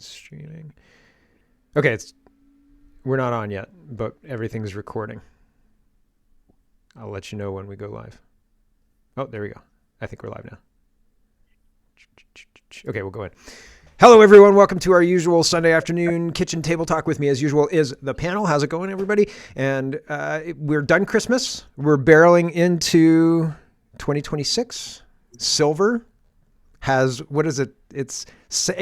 streaming. Okay, we're not on yet, but everything's recording. I'll let you know when we go live. Oh, there we go. I think we're live now. Okay, we'll go in. Hello, everyone. Welcome to our usual Sunday afternoon kitchen table talk. With me, as usual, is the panel. How's it going, everybody? And we're done Christmas. We're barreling into 2026. Silver has, what is it? It's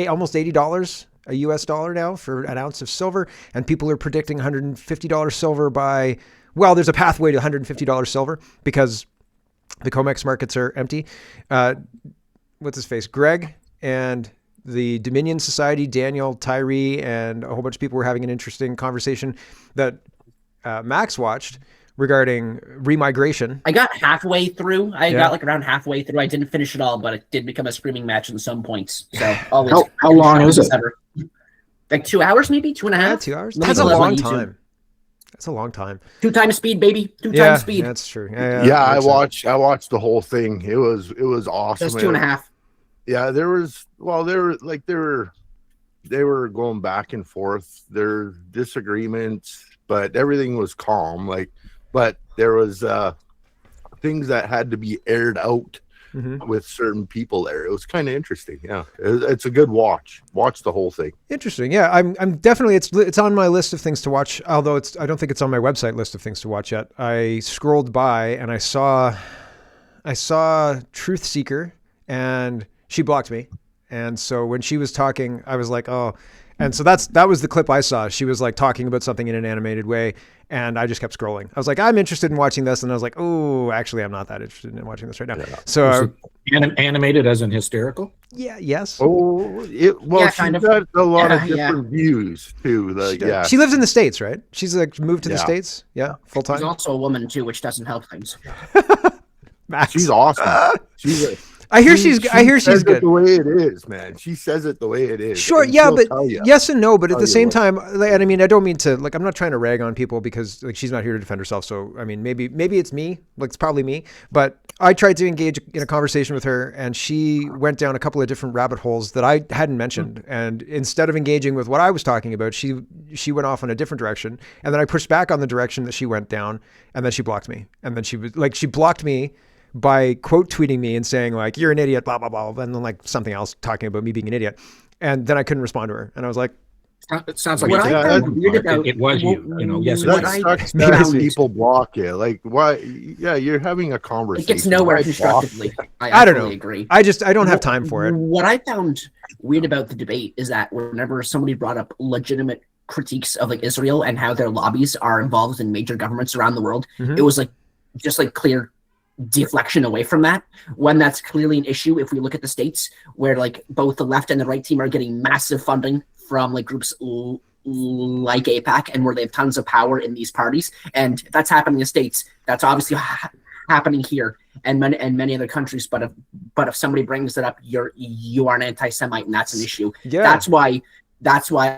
almost $80 a US dollar now for an ounce of silver. And people are predicting $150 silver by, well, there's a pathway to $150 silver because the COMEX markets are empty. What's his face? Greg and the Dominion Society, Daniel, Tyree, and a whole bunch of people were having an interesting conversation that Max watched regarding remigration. I got halfway through. I got like around halfway through. I didn't finish it all, but it did become a screaming match in some points. So always. How long is it? Like 2 hours, maybe 2.5. Yeah, 2 hours. That's a long time. That's a long time. 2 times speed, baby. 2 times speed. That's true. I watched the whole thing. It was awesome. Just 2.5. Yeah, they were going back and forth. There disagreements, but everything was calm. But there was things that had to be aired out with certain people there. It was kind of interesting. Yeah, it's a good watch. Watch the whole thing. Interesting. Yeah, I'm definitely it's on my list of things to watch. Although I don't think it's on my website list of things to watch yet. I scrolled by and I saw Truth Seeker and she blocked me. And so when she was talking, I was like, oh. And so that was the clip I saw. She was like talking about something in an animated way. And I just kept scrolling. I was like, I'm interested in watching this. And I was like, oh, actually, I'm not that interested in watching this right now. Yeah. So animated as in hysterical? Yeah. Yes. Oh, she's got a lot of different views too. She lives in the States, right? She's like moved to the States. Yeah. Full time. She's also a woman too, which doesn't help things. Max. She's awesome. I hear she's good. The way it is, man. She says it the way it is. Sure, yeah, but yes and no. But at the same time, and I mean, I don't mean to I'm not trying to rag on people because she's not here to defend herself. So I mean, maybe it's me. It's probably me. But I tried to engage in a conversation with her, and she went down a couple of different rabbit holes that I hadn't mentioned. And instead of engaging with what I was talking about, she went off in a different direction. And then I pushed back on the direction that she went down, and then she blocked me. And then she blocked me by quote tweeting me and saying like, you're an idiot, blah, blah, blah. And then like something else talking about me being an idiot. And then I couldn't respond to her. And I was like, it sounds like it was you. Yes, that's people block you. Like, why? Yeah, you're having a conversation. It gets nowhere constructively. I don't know. Agree. I don't have time for it. What I found weird about the debate is that whenever somebody brought up legitimate critiques of like Israel and how their lobbies are involved in major governments around the world, it was like just like clear deflection away from that, when that's clearly an issue. If we look at the States, where like both the left and the right team are getting massive funding from like groups like AIPAC, and where they have tons of power in these parties, and if that's happening in the States, that's obviously happening here and many other countries. But if somebody brings it up, you are an anti-Semite, and that's an issue. Yeah. That's why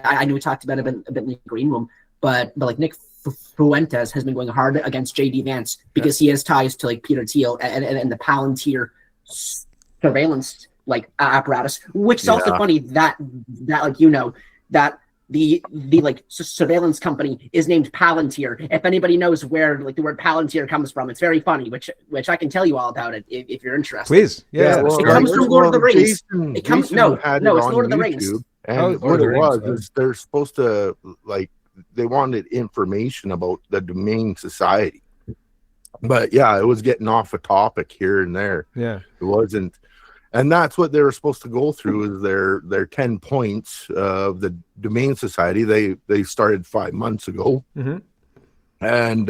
I know we talked about it a bit in the green room, but like Nick Fuentes has been going hard against JD Vance because he has ties to like Peter Thiel and the Palantir surveillance like apparatus, which is also funny that like that the like surveillance company is named Palantir. If anybody knows where like the word Palantir comes from, it's very funny, which I can tell you all about it if you're interested. Please, it comes from Lord of the Rings. It comes it's Lord of the Rings. And what it was is they're supposed to like. They wanted information about the Domain Society, but it was getting off a topic here and there. Yeah, it wasn't, and that's what they were supposed to go through is their 10 points of the Domain Society. They started 5 months ago, and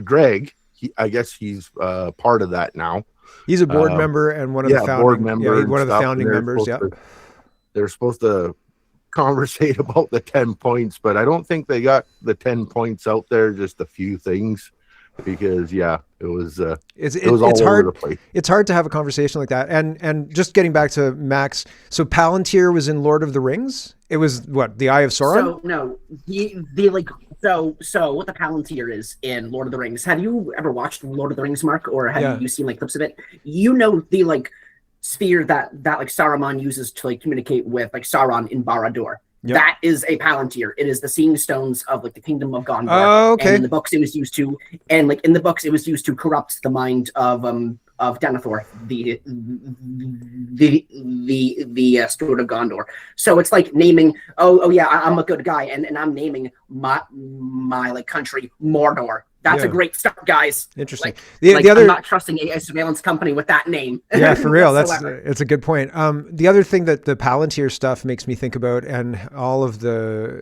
Greg, I guess he's part of that now. He's a board member and one of the founding members. Yeah, they're supposed to conversate about the 10 points, but I don't think they got the 10 points out there, just a few things, because it was all over the place. It's hard to have a conversation like that. And just getting back to Max, so Palantir was in Lord of the Rings. It was what, the Eye of Sauron? So no, the like so what the Palantir is in Lord of the Rings. Have you ever watched Lord of the Rings, Mark, or have you seen like clips of it? You know the like sphere that like Saruman uses to like communicate with like Sauron in Barad-dûr. Yep. That is a Palantir. It is the seeing stones of like the kingdom of Gondor. Oh, okay. And in the books it was used to, corrupt the mind of Denethor, the steward of Gondor. So it's like naming, oh yeah, I'm a good guy, and I'm naming my like country Mordor. That's a great start, guys. Interesting. The other, I'm not trusting a surveillance company with that name. Yeah, for real. It's a good point. The other thing that the Palantir stuff makes me think about, and all of the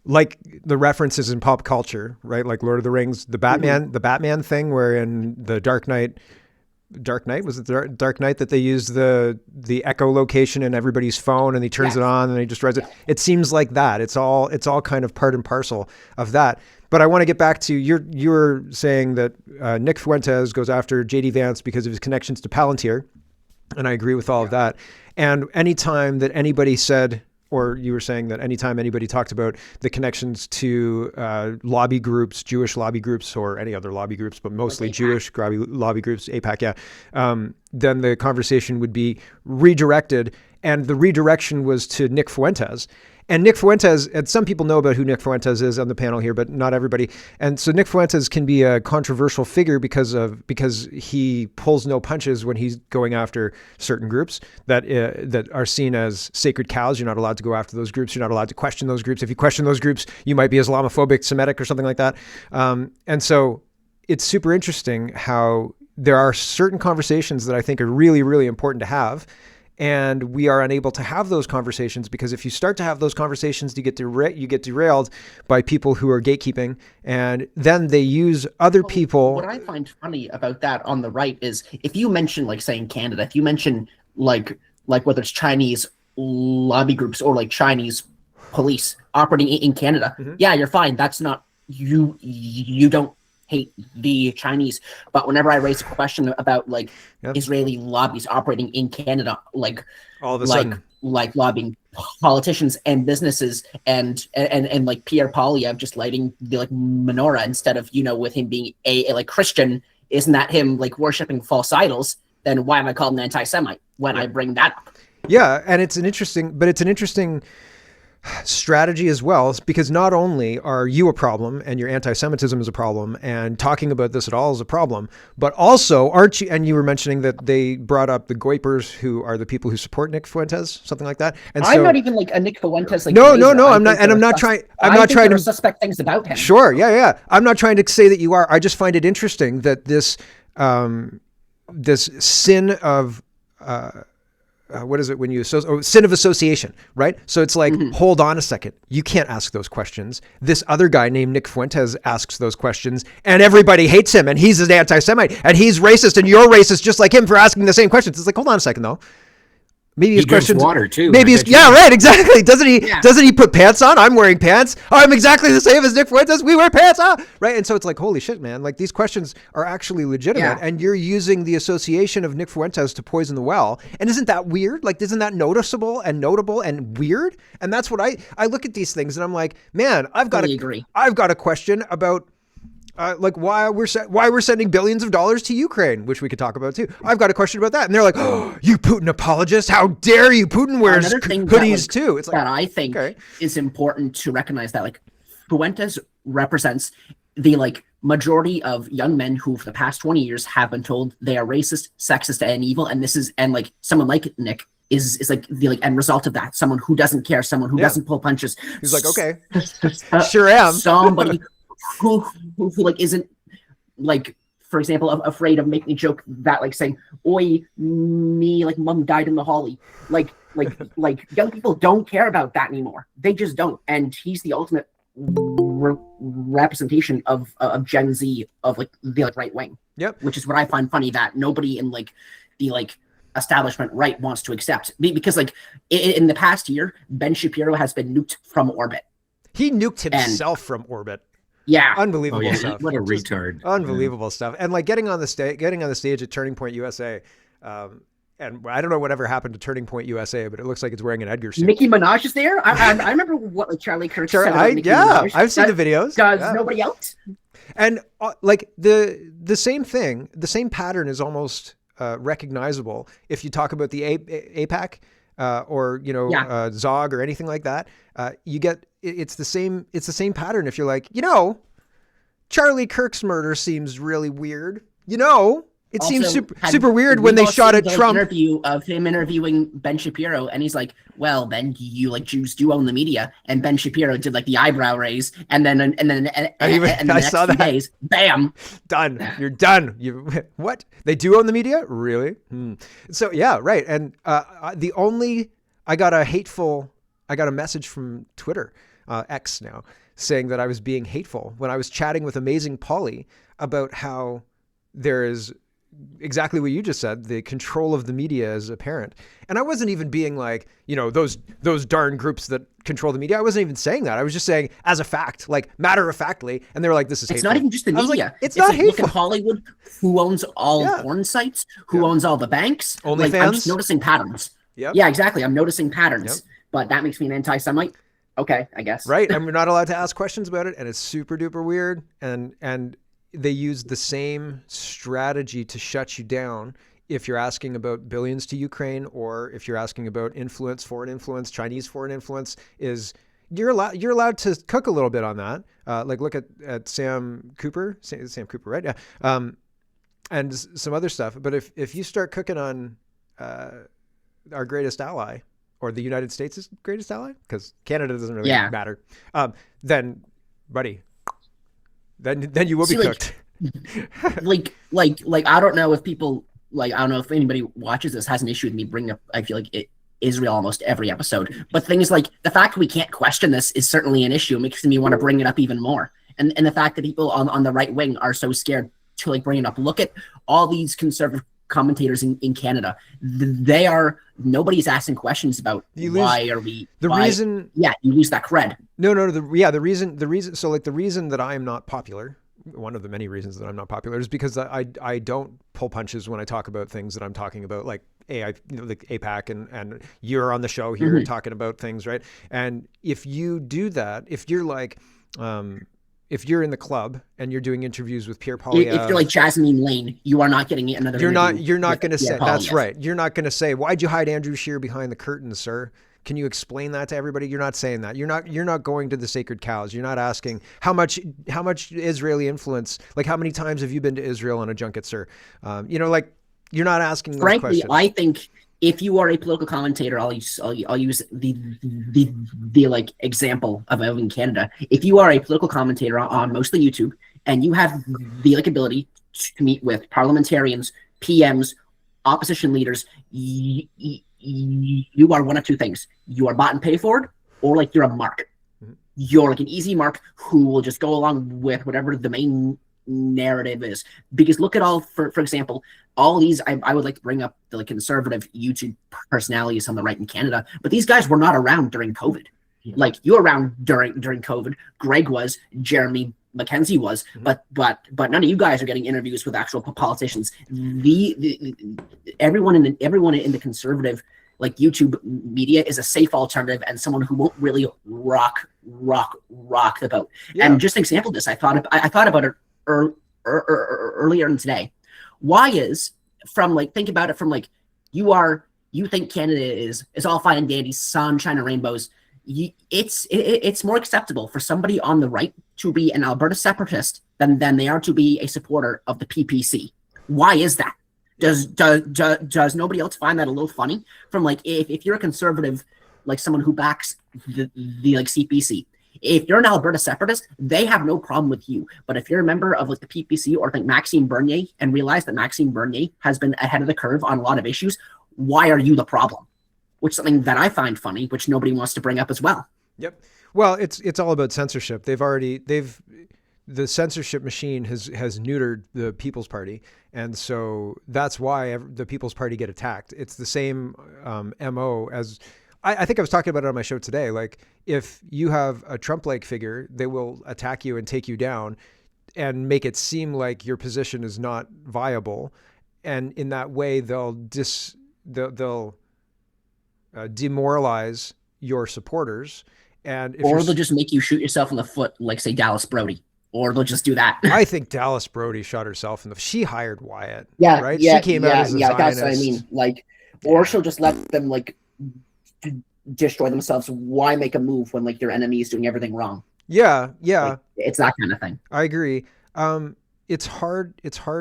like the references in pop culture, right? Like Lord of the Rings, the Batman thing, where in the Dark Knight was it the Dark Knight that they use the echolocation in everybody's phone, and he turns it on and he just reads it. It seems like that. It's all kind of part and parcel of that. But I want to get back to you were saying that Nick Fuentes goes after JD Vance because of his connections to Palantir, and I agree with all of that. And anytime that anybody said, or you were saying that anytime anybody talked about the connections to lobby groups, Jewish lobby groups, or any other lobby groups, but mostly Jewish lobby groups, AIPAC, then the conversation would be redirected. And the redirection was to Nick Fuentes. And Nick Fuentes, and some people know about who Nick Fuentes is on the panel here, but not everybody. And so Nick Fuentes can be a controversial figure because he pulls no punches when he's going after certain groups that are seen as sacred cows. You're not allowed to go after those groups. You're not allowed to question those groups. If you question those groups, you might be Islamophobic, Semitic, or something like that. And so it's super interesting how there are certain conversations that I think are really, really important to have. And we are unable to have those conversations because if you start to have those conversations, you get derailed by people who are gatekeeping, and then they use other people. What I find funny about that on the right is if you mention, like, say in Canada, if you mention like whether it's Chinese lobby groups or like Chinese police operating in Canada, yeah, you're fine. That's not you. You don't hate the Chinese. But whenever I raise a question about like Israeli lobbies operating in Canada, like all of a sudden, like lobbying politicians and businesses and like Pierre Poilievre just lighting the like menorah instead of, with him being a like Christian, isn't that him like worshiping false idols? Then why am I called an anti-Semite when I bring that up? Yeah, and it's an interesting strategy as well, because not only are you a problem and your anti-Semitism is a problem and talking about this at all is a problem, but also aren't you, and you were mentioning that they brought up the Goipers, who are the people who support Nick Fuentes, something like that. And I'm not even like a Nick Fuentes. Like, no, I'm not, and I'm not trying to suspect things about him. Sure. Yeah. I'm not trying to say that you are. I just find it interesting that this sin of, what is it when you sin of association, right? So it's like, hold on a second. You can't ask those questions. This other guy named Nick Fuentes asks those questions and everybody hates him and he's an anti-Semite and he's racist and you're racist just like him for asking the same questions. It's like, hold on a second though. Maybe his questions. Water too. Maybe right, exactly. Doesn't he put pants on? I'm wearing pants. I'm exactly the same as Nick Fuentes. We wear pants, right? And so it's like, holy shit, man! Like these questions are actually legitimate, and you're using the association of Nick Fuentes to poison the well. And isn't that weird? Like, isn't that noticeable and notable and weird? And that's what I look at these things and I'm like, man, I've got a question about. Like why we're sending billions of dollars to Ukraine, which we could talk about too. I've got a question about that, and they're like, "Oh, you Putin apologist! How dare you? Putin wears hoodies too." It's like that I think is important to recognize that like Fuentes represents the like majority of young men who for the past 20 years have been told they are racist, sexist, and evil, and like someone like Nick is like the end result of that. Someone who doesn't care, someone who doesn't pull punches. He's like, okay, sure am. Somebody who like isn't like, for example, afraid of making a joke that like saying, "Oi, me like mom died in the holly." Like young people don't care about that anymore. They just don't. And he's the ultimate representation of Gen Z, of like the like right wing. Yep. Which is what I find funny that nobody in like the like establishment right wants to accept, because like in the past year, Ben Shapiro has been nuked from orbit. He nuked himself from orbit. Yeah, unbelievable stuff. What a retard! Unbelievable stuff. And like getting on the stage at Turning Point USA, and I don't know whatever happened to Turning Point USA, but it looks like it's wearing an Edgar suit. Nicki Minaj is there. I remember what like Charlie Kirk said about Nicki Minaj. I've seen the videos. Does nobody else? And like the same thing, the same pattern is almost recognizable if you talk about the APAC or Zog or anything like that. You get it's the same pattern. If you're like, Charlie Kirk's murder seems really weird. It Also, seems super weird when they shot at Trump. Interview of him interviewing Ben Shapiro, and he's like, "Well, Ben, you like Jews do own the media," and Ben Shapiro did like the eyebrow raise, and then the next few days, bam, done. You're done. What? They do own the media, really? So yeah, right. And I got a message from Twitter, X now, saying that I was being hateful when I was chatting with Amazing Polly about how there is exactly what you just said. The control of the media is apparent. And I wasn't even being like, those darn groups that control the media. I wasn't even saying that. I was just saying as a fact, like matter of factly. And they were like, this is hateful. It's not even just the media. Like, it's not like, hateful. Look at Hollywood. Who owns all porn sites? Who owns all the banks? OnlyFans? I'm just noticing patterns. Yep. Yeah, exactly. I'm noticing patterns. Yep. But that makes me an anti-Semite. Okay, I guess. Right. And we're not allowed to ask questions about it. And it's super duper weird. And they use the same strategy to shut you down if you're asking about billions to Ukraine, or if you're asking about influence, foreign influence, Chinese foreign influence. You're allowed to cook a little bit on that. Like look at Sam Cooper, right? Yeah. And some other stuff. But if you start cooking on our greatest ally, or the United States' greatest ally, because Canada doesn't really matter, then, buddy, then you will be cooked. like I don't know if people I don't know if anybody watches this has an issue with me bringing up. I feel like Israel almost every episode, but things like the fact we can't question this is certainly an issue. It makes me want to bring it up even more. And the fact that people on the right wing are so scared to like bring it up. Look at all these conservative commentators in Canada. Nobody's asking questions about you lose that cred. The reason so like the reason that I am not popular, one of the many reasons that I'm not popular, is because I don't pull punches when I talk about things that I'm talking about, like like APAC and you're on the show here talking about things, right? And if you do that, if you're like if you're in the club and you're doing interviews with Pierre Poilievre, if you're like Jasmine Lane, you are not getting another. You're not going to say that's right. You're not going to say, "Why'd you hide Andrew Scheer behind the curtain, sir? Can you explain that to everybody?" You're not saying that. You're not going to the sacred cows. You're not asking how much Israeli influence. Like how many times have you been to Israel on a junket, sir? Like you're not asking those questions. Frankly, I think if you are a political commentator, I'll use the like example of in Canada. If you are a political commentator on mostly YouTube and you have the like ability to meet with parliamentarians, PMs, opposition leaders, you are one of two things. You are bought and paid for, or like you're a mark. You're like an easy mark who will just go along with whatever the main narrative is. Because look at all, for example, all these, I would like to bring up the like conservative YouTube personalities on the right in Canada, but these guys were not around during COVID. Like you were around during COVID. Greg was, Jeremy Mackenzie was, but none of you guys are getting interviews with actual politicians. Everyone in the conservative like YouTube media is a safe alternative and someone who won't really rock the boat. Yeah. And just an example of this, I thought about it earlier in today. Why is think about it from like you think Canada is all fine and dandy, sunshine and rainbows. It's more acceptable for somebody on the right to be an Alberta separatist than they are to be a supporter of the PPC. Why is that? Does nobody else find that a little funny? From like if you're a conservative, like someone who backs the like CPC, if you're an Alberta separatist, they have no problem with you. But if you're a member of like the PPC or like Maxime Bernier and realize that Maxime Bernier has been ahead of the curve on a lot of issues, why are you the problem? Which is something that I find funny, which nobody wants to bring up as well. Yep. Well, it's all about censorship. The censorship machine has neutered the People's Party, and so that's why the People's Party get attacked. It's the same MO as I think I was talking about it on my show today. Like if you have a Trump-like figure, they will attack you and take you down, and make it seem like your position is not viable, and in that way they'll demoralize your supporters, or they'll just make you shoot yourself in the foot, like say Dallas Brody. or they'll just do that. I think Dallas Brody shot herself in the. She hired Wyatt. Yeah, right. Yeah, she came out as a Zionist. That's what I mean. Like, or she'll just let them like destroy themselves. Why make a move when like your enemy is doing everything wrong? Yeah. Like, it's that kind of thing. I agree. It's hard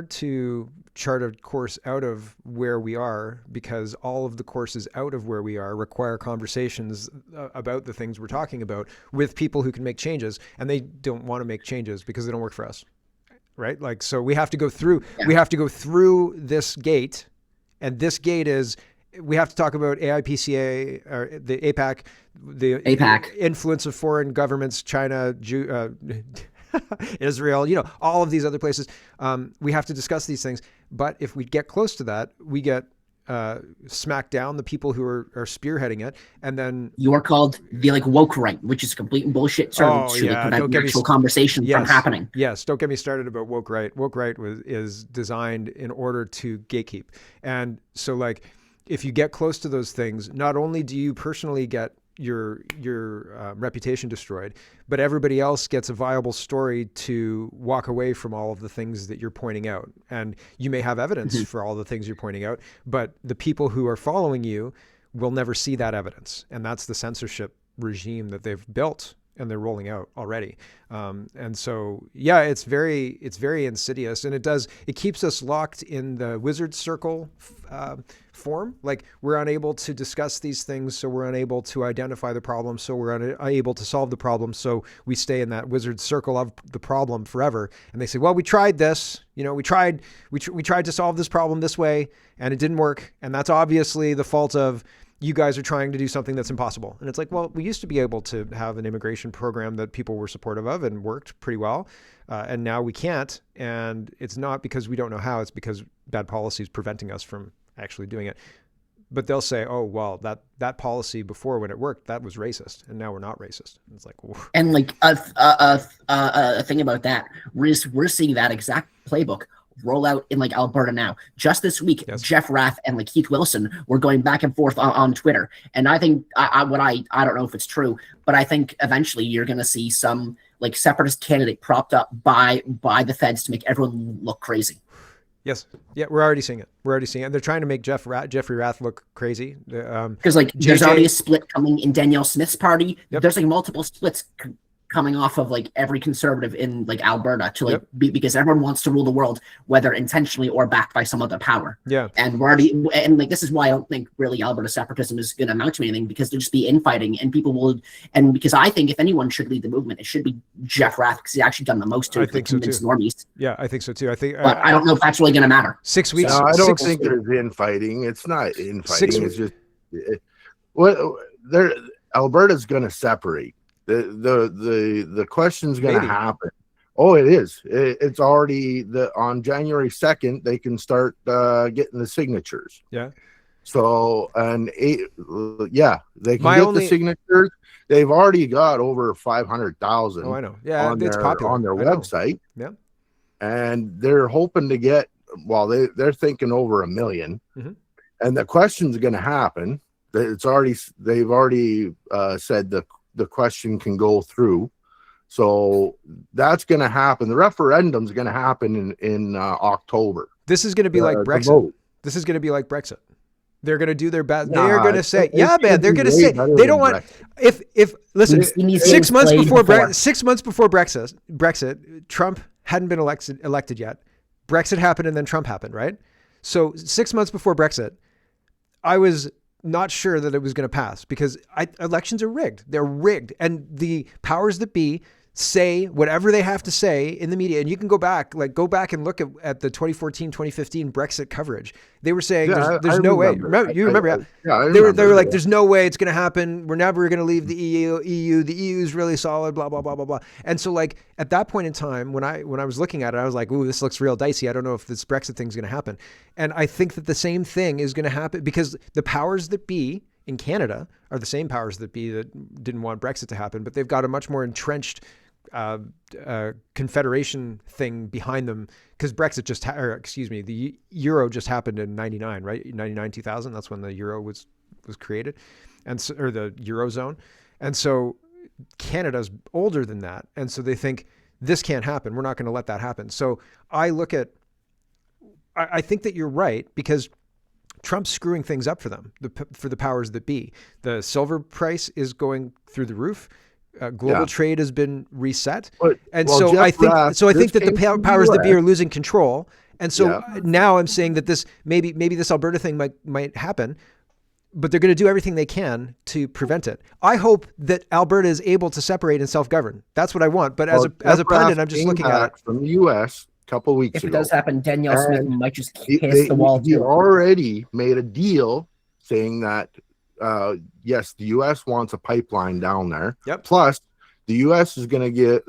to chart a course out of where we are, because all of the courses out of where we are require conversations about the things we're talking about with people who can make changes, and they don't want to make changes because they don't work for us, right? Like, so we have to go through this gate, and this gate is, we have to talk about AIPCA, or the APAC, the influence of foreign governments, China, Israel, all of these other places. We have to discuss these things. But if we get close to that, we get smacked down the people who are spearheading it. And then you're called the woke right, which is complete bullshit term to prevent actual conversation from happening. Yes. Don't get me started about woke right. Woke right is designed in order to gatekeep. And so if you get close to those things, not only do you personally get your reputation destroyed, but everybody else gets a viable story to walk away from all of the things that you're pointing out. And you may have evidence for all the things you're pointing out, but the people who are following you will never see that evidence. And that's the censorship regime that they've built and they're rolling out already. And so, it's very insidious, and it keeps us locked in the wizard circle form. Like, we're unable to discuss these things, so we're unable to identify the problem, so we're unable to solve the problem, so we stay in that wizard circle of the problem forever. And they say, well, we tried this, we tried to solve this problem this way, and it didn't work, and that's obviously the fault of you guys are trying to do something that's impossible. And it's like, well, we used to be able to have an immigration program that people were supportive of and worked pretty well. And now we can't. And it's not because we don't know how, it's because bad policy is preventing us from actually doing it. But they'll say, oh, well, that policy before, when it worked, that was racist. And now we're not racist. And it's like, whoa. And a thing about that, we're seeing that exact playbook roll out in Alberta now. Just this week, yes. Jeff Rath and Keith Wilson were going back and forth on Twitter. And I think I don't know if it's true, but I think eventually you're going to see some separatist candidate propped up by the feds to make everyone look crazy. Yes. Yeah, we're already seeing it. And they're trying to make Jeffrey Rath look crazy. Because there's already a split coming in Danielle Smith's party. Yep. There's multiple splits coming off of every conservative in Alberta to because everyone wants to rule the world, whether intentionally or backed by some other power. Yeah. And we're already, this is why I don't think really Alberta separatism is going to amount to anything, because there'll just be infighting, and people will, and because I think if anyone should lead the movement, it should be Jeff Rath, because he's actually done the most to convince normies. Yeah, I think so too. But I don't know if that's really going to matter. 6 weeks. No, I don't think there's infighting. It's not infighting. It's just Alberta's going to separate. The question's going to happen. Oh, it is. It's already on January 2nd. They can start getting the signatures. Yeah. So they can get the signatures. They've already got over 500,000. Oh, I know. Yeah, it's popular on their website. Yeah. And they're hoping to get. Well, they're thinking over 1 million. Mm-hmm. And the question's going to happen. They've already said the question can go through, so that's going to happen. The referendum's going to happen in October. This is going to be like Brexit. This is going to be like Brexit. They're going to do their best. They're going to say, they're going to say they don't want. Listen, 6 months before Brexit, Trump hadn't been elected yet. Brexit happened, and then Trump happened, right? So 6 months before Brexit, I was not sure that it was going to pass, because elections are rigged. They're rigged. And the powers that be say whatever they have to say in the media. And you can go back and look at the 2014, 2015 Brexit coverage. They were saying there's no way. You remember? They were like, there's no way it's going to happen. We're never going to leave the EU. The EU is really solid, blah, blah, blah, blah, blah. And so at that point in time, when I was looking at it, I was like, ooh, this looks real dicey. I don't know if this Brexit thing is going to happen. And I think that the same thing is going to happen, because the powers that be in Canada are the same powers that be that didn't want Brexit to happen, but they've got a much more entrenched confederation thing behind them, because Brexit the euro just happened in 99, right? 99, 2000. That's when the euro was created, and or the Eurozone. And so Canada's older than that. And so they think this can't happen. We're not going to let that happen. So I think that you're right, because Trump's screwing things up for them, for the powers that be. The silver price is going through the roof. Global trade has been reset. I think that the powers that be are losing control. And so now I'm saying that this maybe this Alberta thing might happen, but they're going to do everything they can to prevent it. I hope that Alberta is able to separate and self-govern. That's what I want. But as a pundit, I'm just looking at it from the U.S. a couple of weeks ago. If it does happen, Danielle Smith might just kiss the wall. He already made a deal saying that yes, the U.S. wants a pipeline down there. Yep. Plus, the U.S. is going to get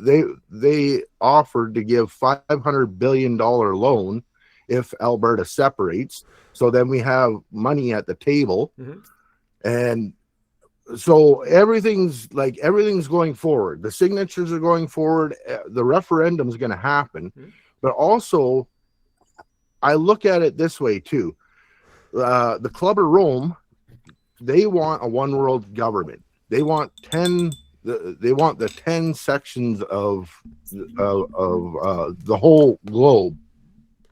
they offered to give $500 billion loan if Alberta separates. So then we have money at the table, and so everything's going forward. The signatures are going forward. The referendum is going to happen, but also I look at it this way too. The Club of Rome, they want a one world government. They want the 10 sections of the whole globe.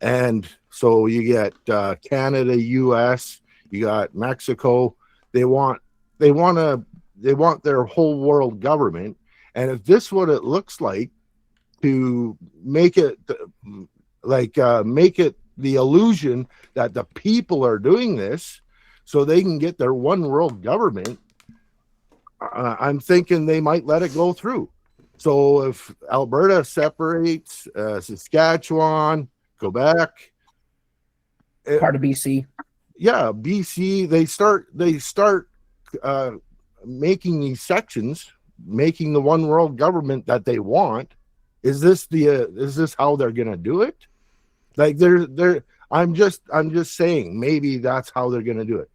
And so you get Canada, US, you got Mexico. They want their whole world government. And if this is what it looks like, to make it the illusion that the people are doing this so they can get their one world government, I'm thinking they might let it go through. So if Alberta separates, Saskatchewan, Quebec, part of BC. Yeah, BC, they start making these sections, making the one world government that they want. Is this how they're gonna do it? Like I'm just saying maybe that's how they're gonna do it.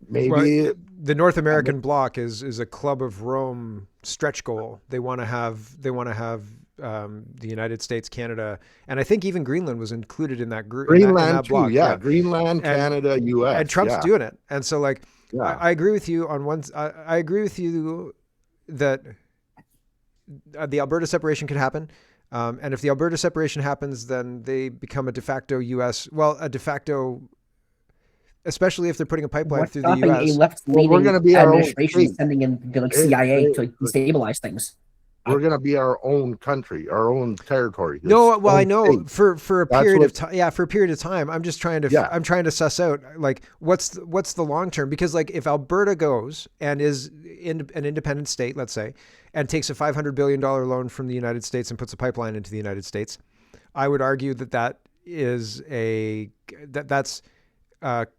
Maybe the North American bloc is a Club of Rome stretch goal. They want to have the United States, Canada, and I think even Greenland was included in that group. Greenland too, yeah. Greenland, Canada, US, and Trump's doing it. And so, like, I agree with you on one. I agree with you that the Alberta separation could happen, and if the Alberta separation happens, then they become a de facto U.S. Well, a de facto. Especially if they're putting a pipeline through the U.S. We're going to be our own state. Sending in the CIA to destabilize things. We're going to be our own country, our own territory. No, well, I know for a period of time. Yeah, for a period of time. I'm just trying to. I'm trying to suss out like what's the long term, because like if Alberta goes and is in an independent state, let's say, and takes a $500 billion loan from the United States and puts a pipeline into the United States, I would argue that is that's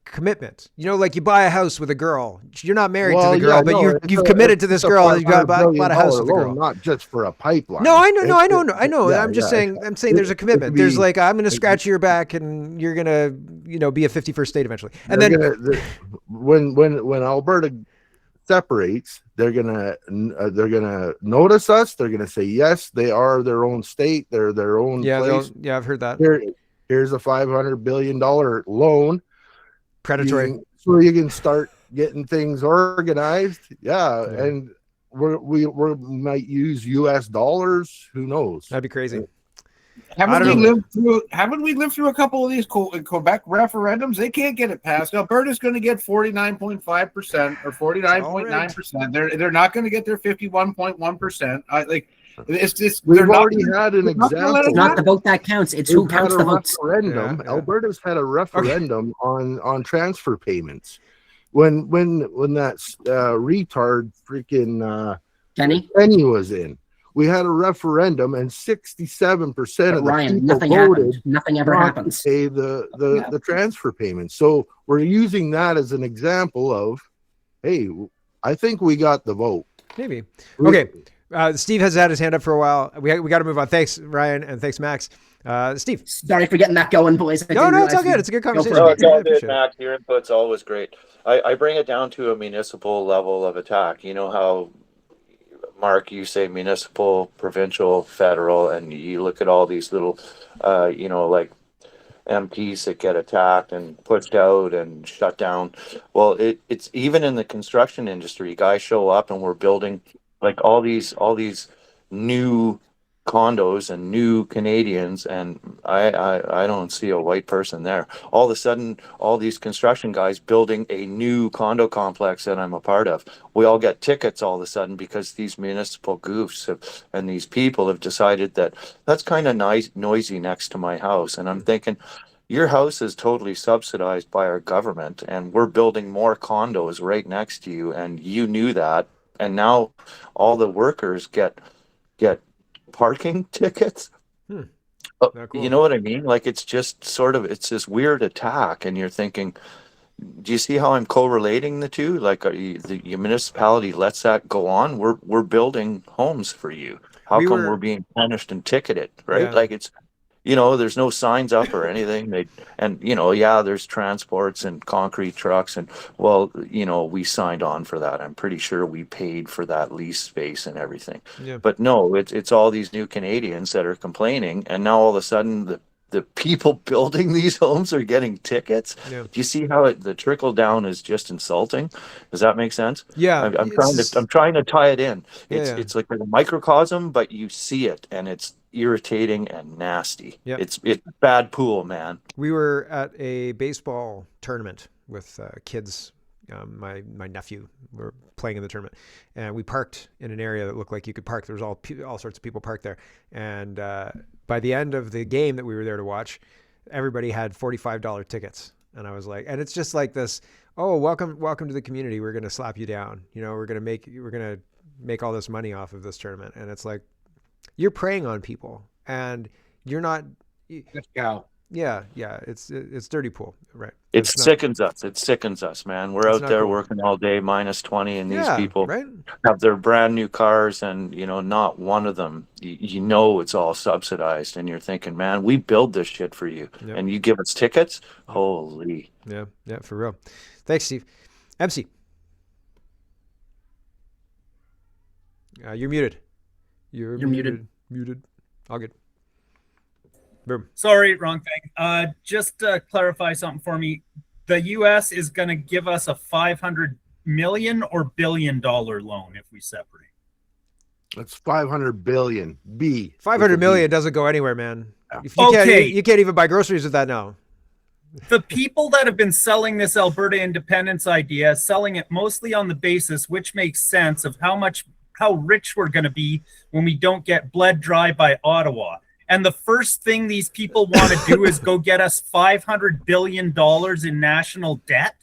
commitment. You know, like you buy a house with a girl. You're not married to the girl, but you've committed to this girl. You got bought a house with the girl, not just for a pipeline. No, I know. I'm just saying. I'm saying there's a commitment. There's like I'm going to scratch your back, and you're going to be a 51st state eventually. And then when Alberta separates, they're gonna notice us. They're gonna say yes, they are their own state. They're their own place. Yeah, I've heard that. Here's a $500 billion loan. Predatory. So you can start getting things organized. Yeah. And we might use US dollars. Who knows? That'd be crazy. Haven't we lived through a couple of these Quebec referendums? They can't get it passed. Alberta's going to get 49.5% or 49.9%. They're not going to get their 51.1%. We've already had an example. It's not the vote that counts. It's who counts the votes. Referendum. Yeah. Alberta's had a referendum on transfer payments. When that retard freaking Kenny was in, we had a referendum, and 67% of the people voted. Nothing ever happens. To pay the transfer payments. So we're using that as an example of, hey, I think we got the vote. Maybe. Okay. Steve has had his hand up for a while. We got to move on. Thanks, Ryan, and thanks, Max. Steve. Sorry for getting that going, boys. No, it's all good. It's a good conversation. No, it's all good, Max. Your input's always great. I bring it down to a municipal level of attack. You know how, Mark, you say municipal, provincial, federal, and you look at all these little, like MPs that get attacked and pushed out and shut down. Well, it's even in the construction industry. Guys show up and we're building like all these new condos and new Canadians, and I don't see a white person there. All of a sudden, all these construction guys building a new condo complex that I'm a part of, we all get tickets all of a sudden because these municipal goofs and these people have decided that that's kind of nice, noisy next to my house. And I'm thinking, your house is totally subsidized by our government, and we're building more condos right next to you, and you knew that. And now all the workers get parking tickets. Hmm. You Cool. know what I mean? Like, it's just sort of, it's this weird attack, and you're thinking, do you see how I'm correlating the two? Like, your municipality lets that go on. We're building homes for you. How We come were- we're being punished and ticketed, right? Yeah. Like, it's, there's no signs up or anything. There's transports and concrete trucks, and well, we signed on for that. I'm pretty sure we paid for that lease space and everything. Yeah. But no, it's all these new Canadians that are complaining, and now all of a sudden the people building these homes are getting tickets. Yeah. Do you see how the trickle down is just insulting? Does that make sense? Yeah. I'm trying to tie it in. Yeah. It's like a microcosm, but you see it, and it's irritating and nasty. Yep. It's bad pool, man. We were at a baseball tournament with kids. My nephew were playing in the tournament, and we parked in an area that looked like you could park. There was all sorts of people parked there, and by the end of the game that we were there to watch, everybody had $45 tickets, and I was like, and it's just like this. Oh, welcome to the community. We're gonna slap you down. We're gonna make all this money off of this tournament, and it's like you're preying on people, and you're not. Let's go. Yeah, it's dirty pool, right? It It's not- sickens us. It sickens us, man. We're It's out not there cool. working all day, -20, and these Yeah, people right? have their brand new cars, and not one of them. It's all subsidized, and you're thinking, man, we build this shit for you, Yep. and you give us tickets. Holy. Yeah, for real. Thanks, Steve. MC, you're muted. You're muted. Muted. All good. Boom. Sorry, wrong thing. Just to clarify something for me. The U.S. is going to give us a $500 million or $1 billion loan if we separate. That's 500 billion. B. 500 million doesn't go anywhere, man. Yeah. If you Okay. you can't even buy groceries with that now. The people that have been selling this Alberta independence idea, selling it mostly on the basis, which makes sense, of how rich we're going to be when we don't get bled dry by Ottawa. And the first thing these people want to do is go get us $500 billion in national debt.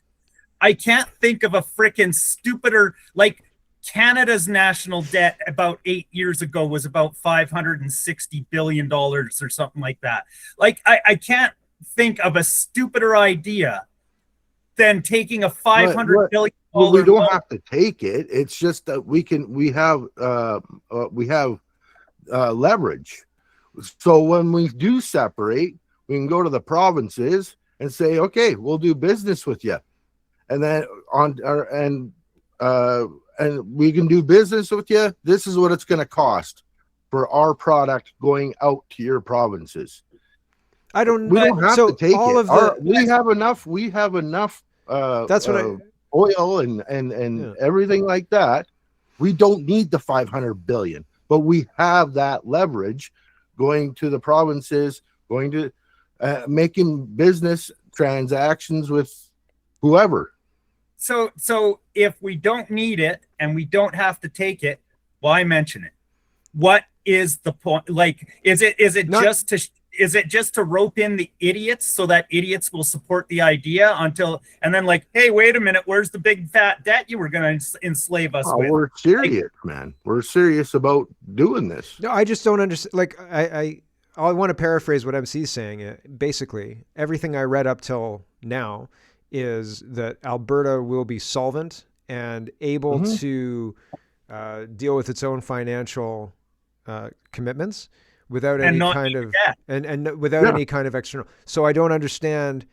I can't think of a freaking stupider, like Canada's national debt about 8 years ago was about $560 billion or something like that. Like, I can't think of a stupider idea than taking a $500 billion. Well, we don't loan. have to take it. It's just that we have leverage. So when we do separate, we can go to the provinces and say, okay, we'll do business with you. And then and we can do business with you. This is what it's going to cost for our product going out to your provinces. I don't. We don't have so to take all it. of the. We have enough. That's what oil and Yeah. everything like that. We don't need the 500 billion, but we have that leverage going to the provinces, going to making business transactions with whoever. So if we don't need it and we don't have to take it, why mention it? What is the point? Like, is it just to rope in the idiots so that idiots will support the idea and then like, hey, wait a minute, where's the big fat debt you were going to enslave us with? We're serious, man. We're serious about doing this. No, I just don't understand. Like, I want to paraphrase what MC is saying. Basically, everything I read up till now is that Alberta will be solvent and able to deal with its own financial commitments without any not kind need of debt. and without any kind of external. So I don't understand.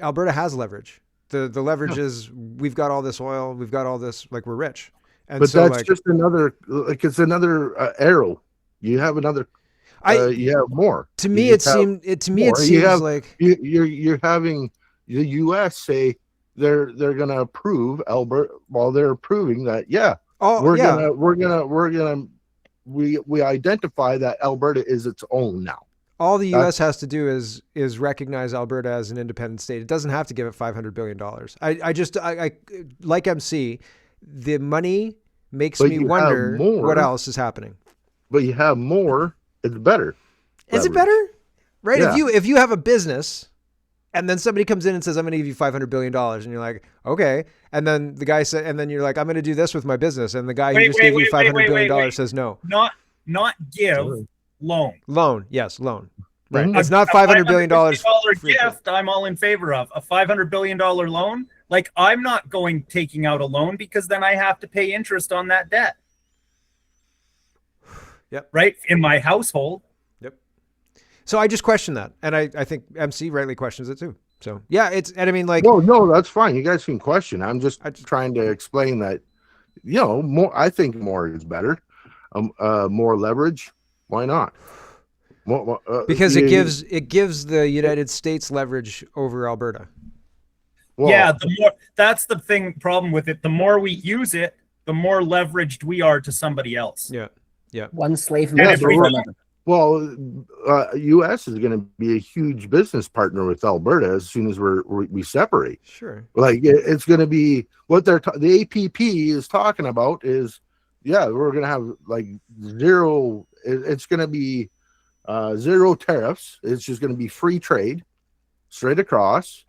Alberta has leverage. The leverage is we've got all this oil, we've got all this, like, we're rich. And But so, that's like, just another, like, it's another arrow. You have another. You have more. to me You it have seemed it to me more. it You seems have- like You're having the U.S. say they're going to approve Alberta. Well, they're approving that. Yeah, oh we're yeah gonna we identify that Alberta is its own now. All the U.S. has to do is recognize Alberta as an independent state. It doesn't have to give it $500 billion. I like MC, the money makes me wonder what else is happening. But you have more, it's better. Is it better? Right? Yeah. If you have a business and then somebody comes in and says, I'm going to give you $500 billion, and you're like, okay. And then the guy said, and then you're like, I'm going to do this with my business. And the guy who just gave you $500 billion says no. Not give, loan. Loan. Yes. Loan. Right. Mhm. It's not $500 billion. Gift I'm all in favor of. A $500 billion loan. Like, I'm not taking out a loan because then I have to pay interest on that debt. Yep. Right? In my household. Yep. So I just question that. And I think MC rightly questions it too. So yeah, and I mean, like, well, no, that's fine. You guys can question. I'm just trying to explain that, more, I think more is better. More leverage. Why not? Because it gives the United States leverage over Alberta. Well, yeah, that's the problem with it. The more we use it, the more leveraged we are to somebody else. Yeah. Yeah. One slave And master if for we- another. well, U.S. is going to be a huge business partner with Alberta as soon as we separate. Sure. Like it's going to be what the APP is talking about is, we're going to have like zero. It's going to be zero tariffs. It's just going to be free trade straight across.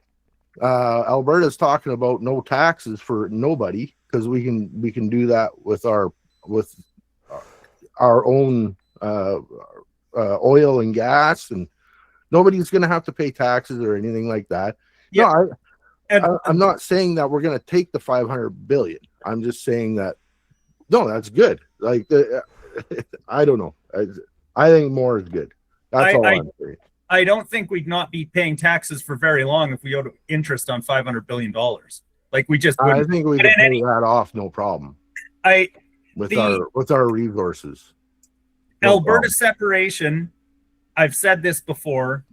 Alberta's talking about no taxes for nobody because we can do that with our own oil and gas, and nobody's going to have to pay taxes or anything like that. Yeah. No, I'm not saying that we're going to take the 500 billion. I'm just saying that that's good. Like I don't know. I think more is good. That's all I'm saying. I don't think we'd not be paying taxes for very long if we owed interest on $500 billion. Like we just I wouldn't. think we can pay that off no problem with our resources. No Alberta problem. separation, I've said this before,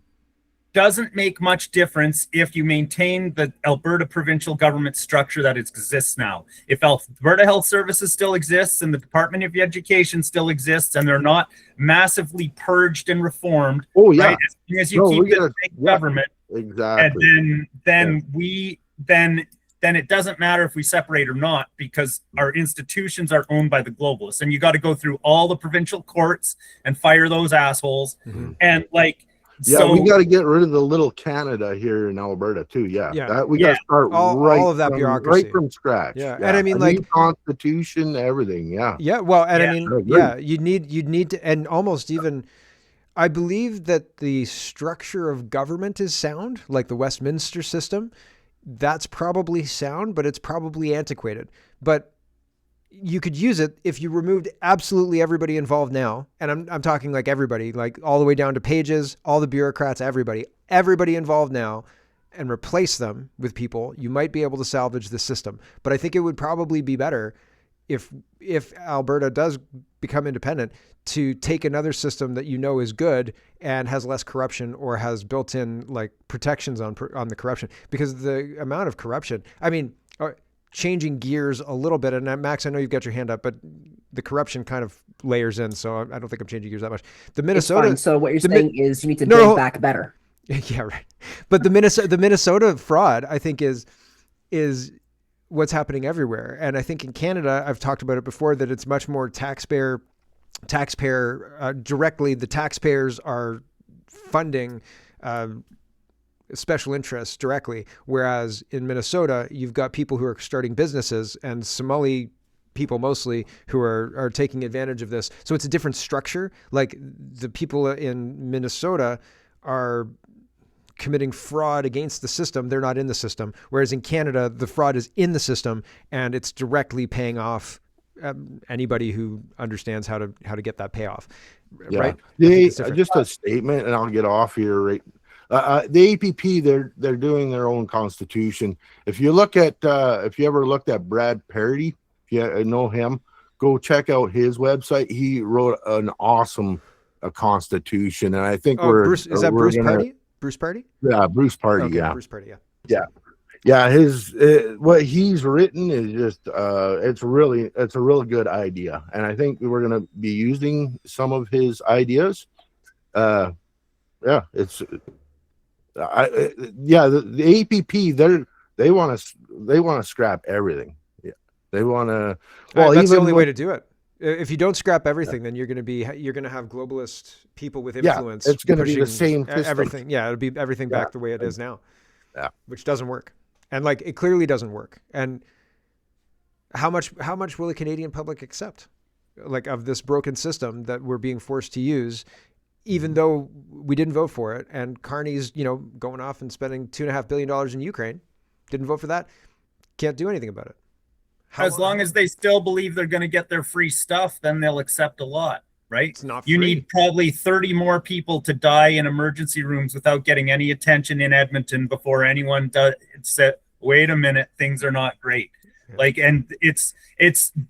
doesn't make much difference if you maintain the Alberta provincial government structure that exists now. If Alberta Health Services still exists and the Department of Education still exists and they're not massively purged and reformed, Oh yeah, right? As long as you keep the same government, exactly. and then it doesn't matter if we separate or not because our institutions are owned by the globalists, and you got to go through all the provincial courts and fire those assholes. Mm-hmm. And like, Yeah, so we got to get rid of the little Canada here in Alberta too. Yeah, we got to start all of that bureaucracy right from scratch. Yeah. And I mean, a like, new constitution, everything. Yeah, yeah. Well, and Yeah. I mean, I agree. yeah, you'd need to, and almost even, I believe that the structure of government is sound, like the Westminster system. That's probably sound, but it's probably antiquated. But you could use it if you removed absolutely everybody involved now. And I'm talking like everybody, like all the way down to pages, all the bureaucrats, everybody involved now, and replace them with people. You might be able to salvage the system. But I think it would probably be better if Alberta does become independent to take another system that is good and has less corruption or has built-in like protections on the corruption, because the amount of corruption, I mean, changing gears a little bit, and Max, I know you've got your hand up, but the corruption kind of layers in, so I don't think I'm changing gears that much. The Minnesota, It's fine. So what you're saying is you need to build back better. yeah, right. But the Minnesota fraud, I think, is what's happening everywhere. And I think in Canada, I've talked about it before, that it's much more taxpayer directly. The taxpayers are funding special interests directly. Whereas in Minnesota, you've got people who are starting businesses and Somali people mostly who are taking advantage of this. So it's a different structure. Like the people in Minnesota are committing fraud against the system. They're not in the system. Whereas in Canada, the fraud is in the system and it's directly paying off anybody who understands how to get that payoff. Yeah. Right? Just a statement, and I'll get off here. Right. The APP, they're doing their own constitution. If you look at, if you ever looked at Brad Parody, if you know him, go check out his website. He wrote an awesome constitution, and I think Bruce Party? Bruce Party? Yeah, Bruce Party. Okay, yeah, Bruce Party. yeah. Yeah, his what he's written is just it's a really good idea, and I think we're gonna be using some of his ideas. Yeah, it's the APP they want to scrap everything. Yeah, they want to. Well, that's the even only way to do it. If you don't scrap everything, then you're going to have globalist people with influence. It's going to be the pushing same system. everything. Yeah, it'll be everything back the way it is now. Yeah, which doesn't work, and like it clearly doesn't work. And how much will the Canadian public accept, like, of this broken system that we're being forced to use, even though we didn't vote for it? And Carney's, going off and spending $2.5 billion in Ukraine, didn't vote for that, can't do anything about it. As long as they still believe they're going to get their free stuff, then they'll accept a lot, right? It's not you free. need probably 30 more people to die in emergency rooms without getting any attention in Edmonton before anyone does say, wait a minute, things are not great. Like, and it's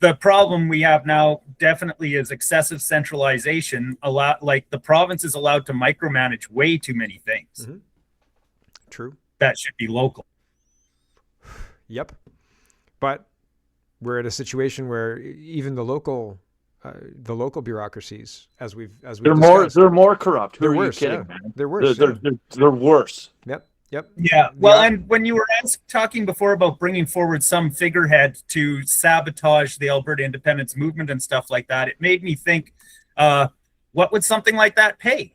the problem we have now definitely is excessive centralization. A lot, like, the province is allowed to micromanage way too many things. Mm-hmm. True. That should be local. Yep. But we're at a situation where even the local bureaucracies, as we've they're discussed, more corrupt. Who they're are worse. you kidding, Yeah. man? They're worse. They're worse. Yep. Yeah. Well, and when you were talking before about bringing forward some figurehead to sabotage the Alberta independence movement and stuff like that, it made me think, what would something like that pay?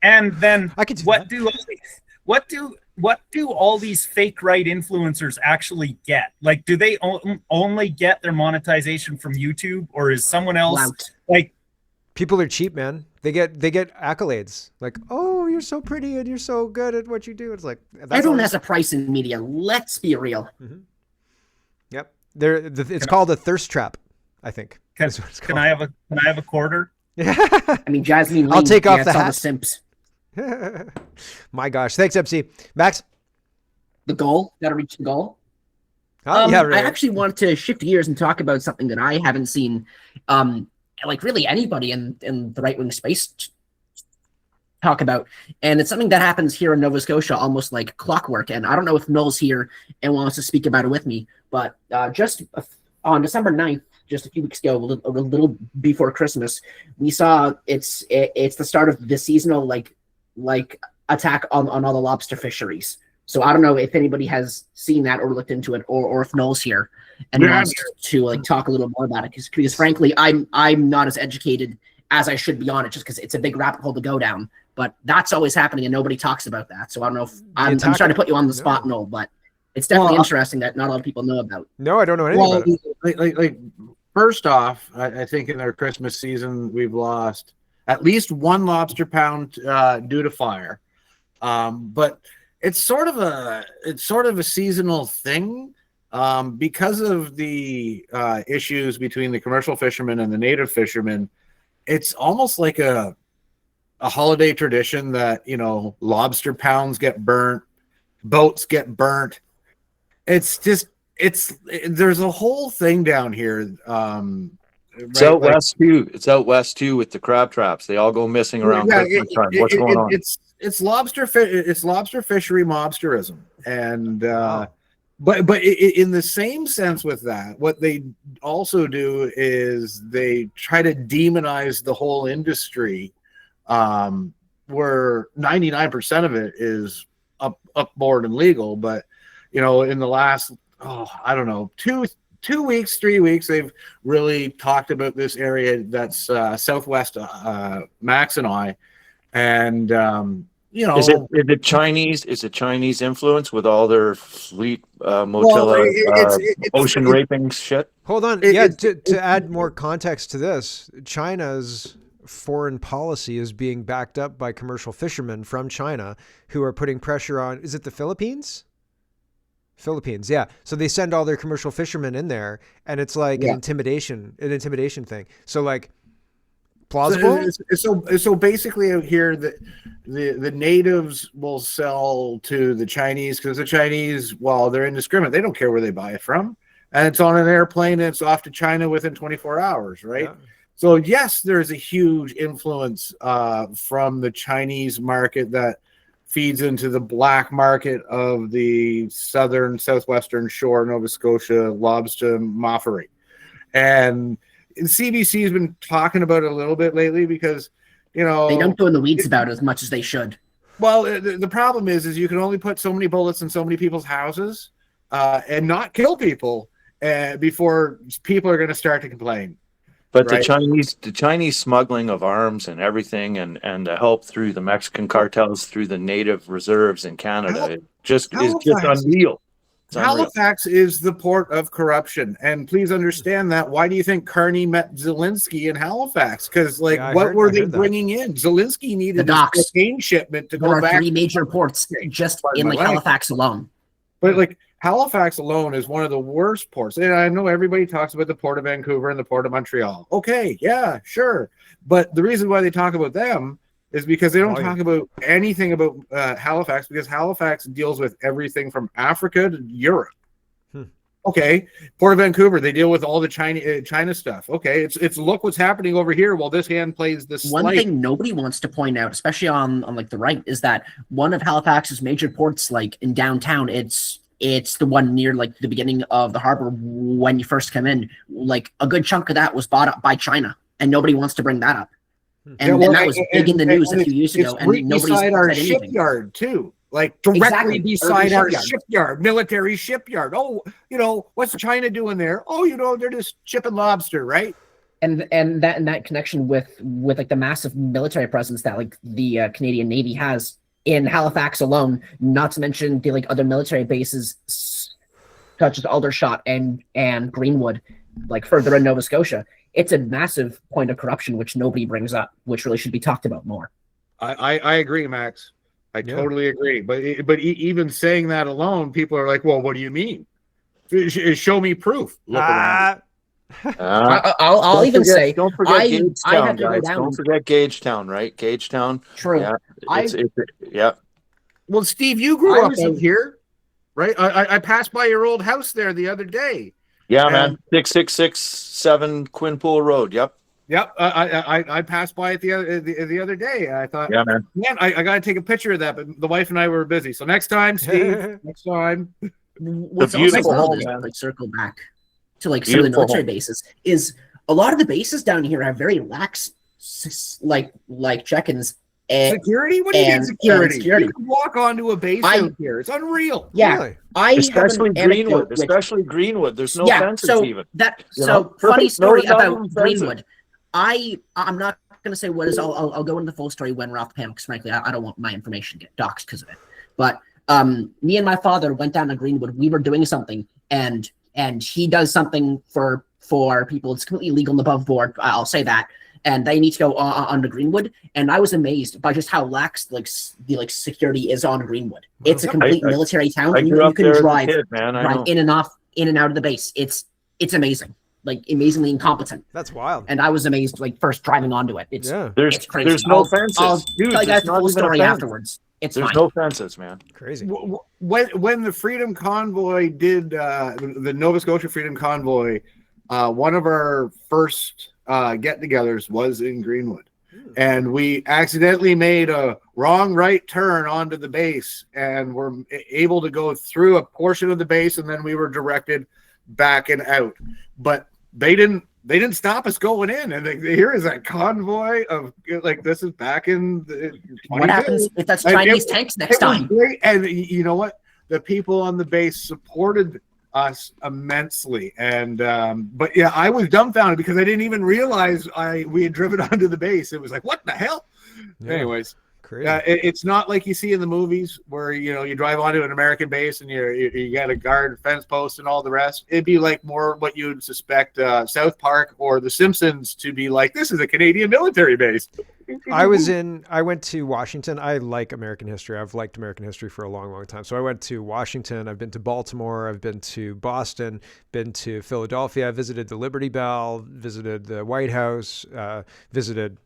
And then I could do what that. what do all these fake right influencers actually get? Like, do they only get their monetization from YouTube, or is someone else like? People are cheap, man. They get accolades like, "Oh, you're so pretty and you're so good at what you do." It's like everyone has a price in media. Let's be real. Mm-hmm. Yep, it's called a thirst trap, I think. Can I have a quarter? I mean, Jasmine Lee, I'll take off the all hat. the simps. My gosh, thanks, MC Max. The goal, gotta reach the goal. Yeah, right. I actually want to shift gears and talk about something that I haven't seen, like really anybody in the right wing space talk about, and it's something that happens here in Nova Scotia almost like clockwork. And I don't know if Noel's here and wants to speak about it with me, but just on December 9th, just a few weeks ago, a little before Christmas, we saw it's the start of the seasonal like attack on all the lobster fisheries. So I don't know if anybody has seen that or looked into it, or if Noel's here and wants to like talk a little more about it, because frankly, I'm not as educated as I should be on it, just because it's a big rabbit hole to go down. But that's always happening and nobody talks about that. So I don't know if I'm trying to put you on the spot, Noel, but it's definitely interesting that not a lot of people know about. No, I don't know anything about it. Like first off, I think in their Christmas season we've lost at least one lobster pound due to fire. But it's sort of a seasonal thing because of the issues between the commercial fishermen and the native fishermen. It's almost like a holiday tradition that, lobster pounds get burnt, boats get burnt. There's a whole thing down here. It's out west too. It's out west too with the crab traps. They all go missing around Christmas time. What's going on? It's lobster fishery mobsterism, and but in the same sense with that, what they also do is they try to demonize the whole industry, where 99% of it is upboard and legal. But in the last I don't know 2 weeks, 3 weeks, they've really talked about this area that's southwest Max and I, and is it Chinese? Is it Chinese influence with all their fleet motel ocean raping shit? Hold on. To add more context to this, China's foreign policy is being backed up by commercial fishermen from China who are putting pressure on, is it the Philippines? Philippines, yeah. So they send all their commercial fishermen in there, and it's like an intimidation thing. So like plausible. So basically, out here, the natives will sell to the Chinese, because the Chinese, well, they're indiscriminate. They don't care where they buy it from, and it's on an airplane and it's off to China within 24 hours, right? Yeah. So yes, there's a huge influence from the Chinese market that feeds into the black market of the southwestern shore, Nova Scotia lobster maffery. And CBC has been talking about it a little bit lately because, you know, They don't go in the weeds about it as much as they should. well, the problem is you can only put so many bullets in so many people's houses and not kill people before people are going to start to complain. But Right. the Chinese smuggling of arms and everything, and the help through the Mexican cartels through the native reserves in Canada, it just is just Halifax. unreal. It's unreal. Halifax is the port of corruption, and please understand that. Why do you think Carney met Zelensky in Halifax? Because, like, Yeah, I what heard- were I they heard that. bringing in? Zelensky needed The a docks. cocaine shipment to There go are back. 3 major ports just Pardon in my like language. Halifax alone. But like Halifax alone is one of the worst ports. And I know everybody talks about the port of Vancouver and the port of Montreal. Okay, yeah, sure. But the reason why they talk about them is because they don't Volume. talk about anything about Halifax, because Halifax deals with everything from Africa to Europe. Okay, Port of Vancouver, they deal with all the China stuff. Okay, it's look what's happening over here while this hand plays this. One thing nobody wants to point out, especially on like the right, is that one of Halifax's major ports, like in downtown, it's the one near like the beginning of the harbor when you first come in. Like a good chunk of that was bought up by China, and nobody wants to bring that up. And, well, that was big in the news a few years ago, and right nobody's beside our said anything. shipyard too. Like directly Exactly, beside urban our shipyard. shipyard, military shipyard. Oh, you know, what's China doing there? Oh, you know, they're just shipping lobster, right? And that connection with like the massive military presence that like the Canadian Navy has in Halifax alone, not to mention the like other military bases such as Aldershot and Greenwood, like further in Nova Scotia. It's a massive point of corruption which nobody brings up, which really should be talked about more. I agree, Max. I Yeah. totally agree. But even saying that alone, people are like, well, what do you mean? Show me proof. Look around. I'll Don't even forget- say don't forget I Gagetown, had to go guys. down. Don't forget Gagetown, right? Gagetown. True. Yeah, I- yeah. Well, Steve, you grew I up was out in- here, right? I passed by your old house there the other day. Yeah, And- man. 6667 Quinpool Road. Yep. Yep, I passed by it the other day. And I thought, Yeah, man. man, I got to take a picture of that, but the wife and I were busy. So next time, Steve, next time. What's beautiful also wild home, is, man. like circle back to like some of the Beautiful military home. bases is a lot of the bases down here have very lax like check-ins. And Security? What do you mean and security? security. You can walk onto a base I- out here. It's unreal. yeah, Really? I have Especially an anecdote Greenwood. which- Especially Greenwood. There's no yeah, fences so even. that You so know? funny No, story it's not about even offensive. Greenwood. I'm not gonna say what is. I'll go into the full story when we're off the panel because frankly I don't want my information to get doxxed because of it. But me and my father went down to Greenwood. We were doing something, and he does something for people. It's completely legal and above board. I'll say that. And they need to go on to Greenwood. And I was amazed by just how lax the security is on Greenwood. It's a complete I- military town. I and grew you up can there as a drive kid, man. I drive know. in and out of the base. It's amazing, like amazingly incompetent. That's wild. And I was amazed, like first driving onto it. It's Yeah, it's crazy. There's no I'll- fences. I'll Dude, tell you guys there's the not full even a story fence. afterwards. It's There's fine. no fences, man. crazy. When the Freedom Convoy did the Nova Scotia Freedom Convoy, one of our first get-togethers was in Greenwood, and we accidentally made a wrong right turn onto the base, and were able to go through a portion of the base, and then we were directed back and out. But they didn't stop us going in, and here is a convoy of like this is back in the What 22. happens if that's And Chinese tanks next It was time? great. And you know what? The people on the base supported us immensely. And but yeah, I was dumbfounded because I didn't even realize we had driven onto the base. It was like, what the hell? Yeah, Anyways, crazy. it's not like you see in the movies where you drive onto an American base and you got a guard fence post and all the rest. It'd be like more what you'd suspect South Park or The Simpsons to be like. This is a Canadian military base. I went to Washington. I like American history. I've liked American history for a long, long time. So I went to Washington. I've been to Baltimore. I've been to Boston, been to Philadelphia. I visited the Liberty Bell, visited the White House, visited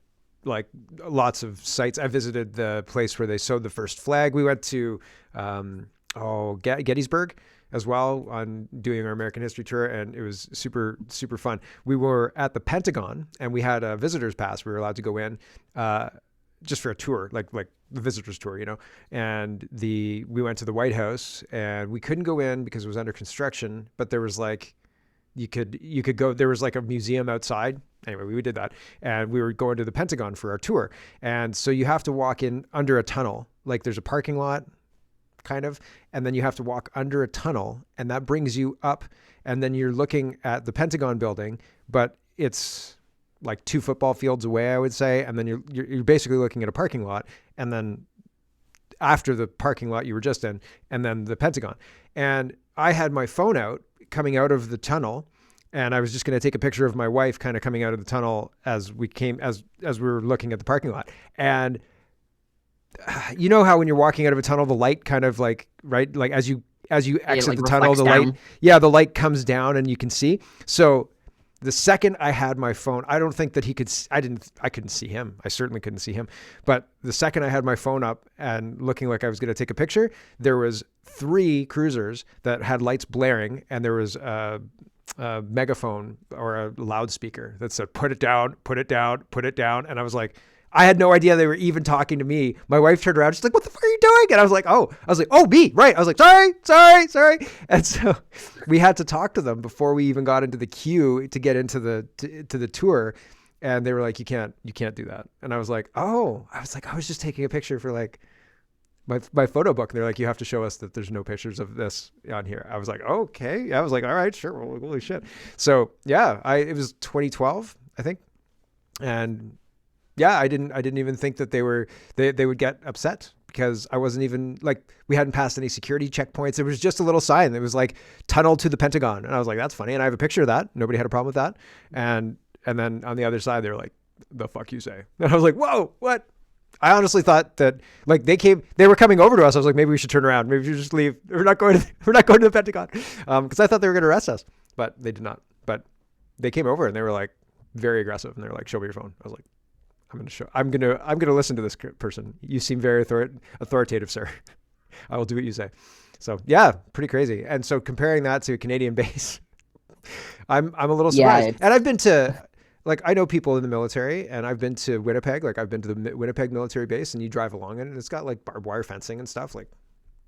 like lots of sites. I visited the place where they sewed the first flag. We went to Gettysburg as well on doing our American history tour, and it was super, super fun. We were at the Pentagon, and we had a visitor's pass. We were allowed to go in. just for a tour, like the visitors tour, you know. And we went to the White House, and we couldn't go in because it was under construction, but there was like, you could go, there was like a museum outside. Anyway, we did that, and we were going to the Pentagon for our tour. And so you have to walk in under a tunnel, like there's a parking lot kind of, and then you have to walk under a tunnel, and that brings you up, and then you're looking at the Pentagon building, but it's like 2 football fields away, I would say. And then you're basically looking at a parking lot, and then after the parking lot you were just in, and then the Pentagon. And I had my phone out coming out of the tunnel, and I was just going to take a picture of my wife kind of coming out of the tunnel as we were looking at the parking lot. And you know how when you're walking out of a tunnel, the light kind of like, right? Like as you exit the tunnel, the light comes down and you can see. So the second I had my phone, I don't think that I couldn't see him. I certainly couldn't see him. But the second I had my phone up and looking like I was going to take a picture, there was 3 cruisers that had lights blaring, and there was a megaphone or a loudspeaker that said, "Put it down, put it down, put it down." And I was like, I had no idea they were even talking to me. My wife turned around. She's like, "What the fuck are you doing?" And I was like, "Oh, me, right." I was like, sorry. And so we had to talk to them before we even got into the queue to get into the tour. And they were like, you can't do that. And I was like, I was just taking a picture for like my photo book. And they're like, you have to show us that there's no pictures of this on here. I was like, okay. I was like, all right, sure. Well, holy shit. So yeah, it was 2012, I think. And yeah, I didn't even think that they would get upset, because I wasn't even like, we hadn't passed any security checkpoints. There was just a little sign that was like, "Tunnel to the Pentagon." And I was like, that's funny. And I have a picture of that. Nobody had a problem with that. And then on the other side, they were like, "The fuck you say?" And I was like, whoa, what? I honestly thought that like they were coming over to us. I was like, maybe we should turn around. Maybe we should just leave. We're not going to the Pentagon. Cause I thought they were going to arrest us, but they did not. But they came over and they were like very aggressive, and they were like, "Show me your phone." I was like, I'm going to listen to this person. You seem very authoritative, sir. I will do what you say. So yeah, pretty crazy. And so comparing that to a Canadian base, I'm a little surprised. And I've been to, like, I know people in the military, and I've been to Winnipeg. Like, I've been to the Winnipeg military base, and you drive along it, and it's got like barbed wire fencing and stuff. Like,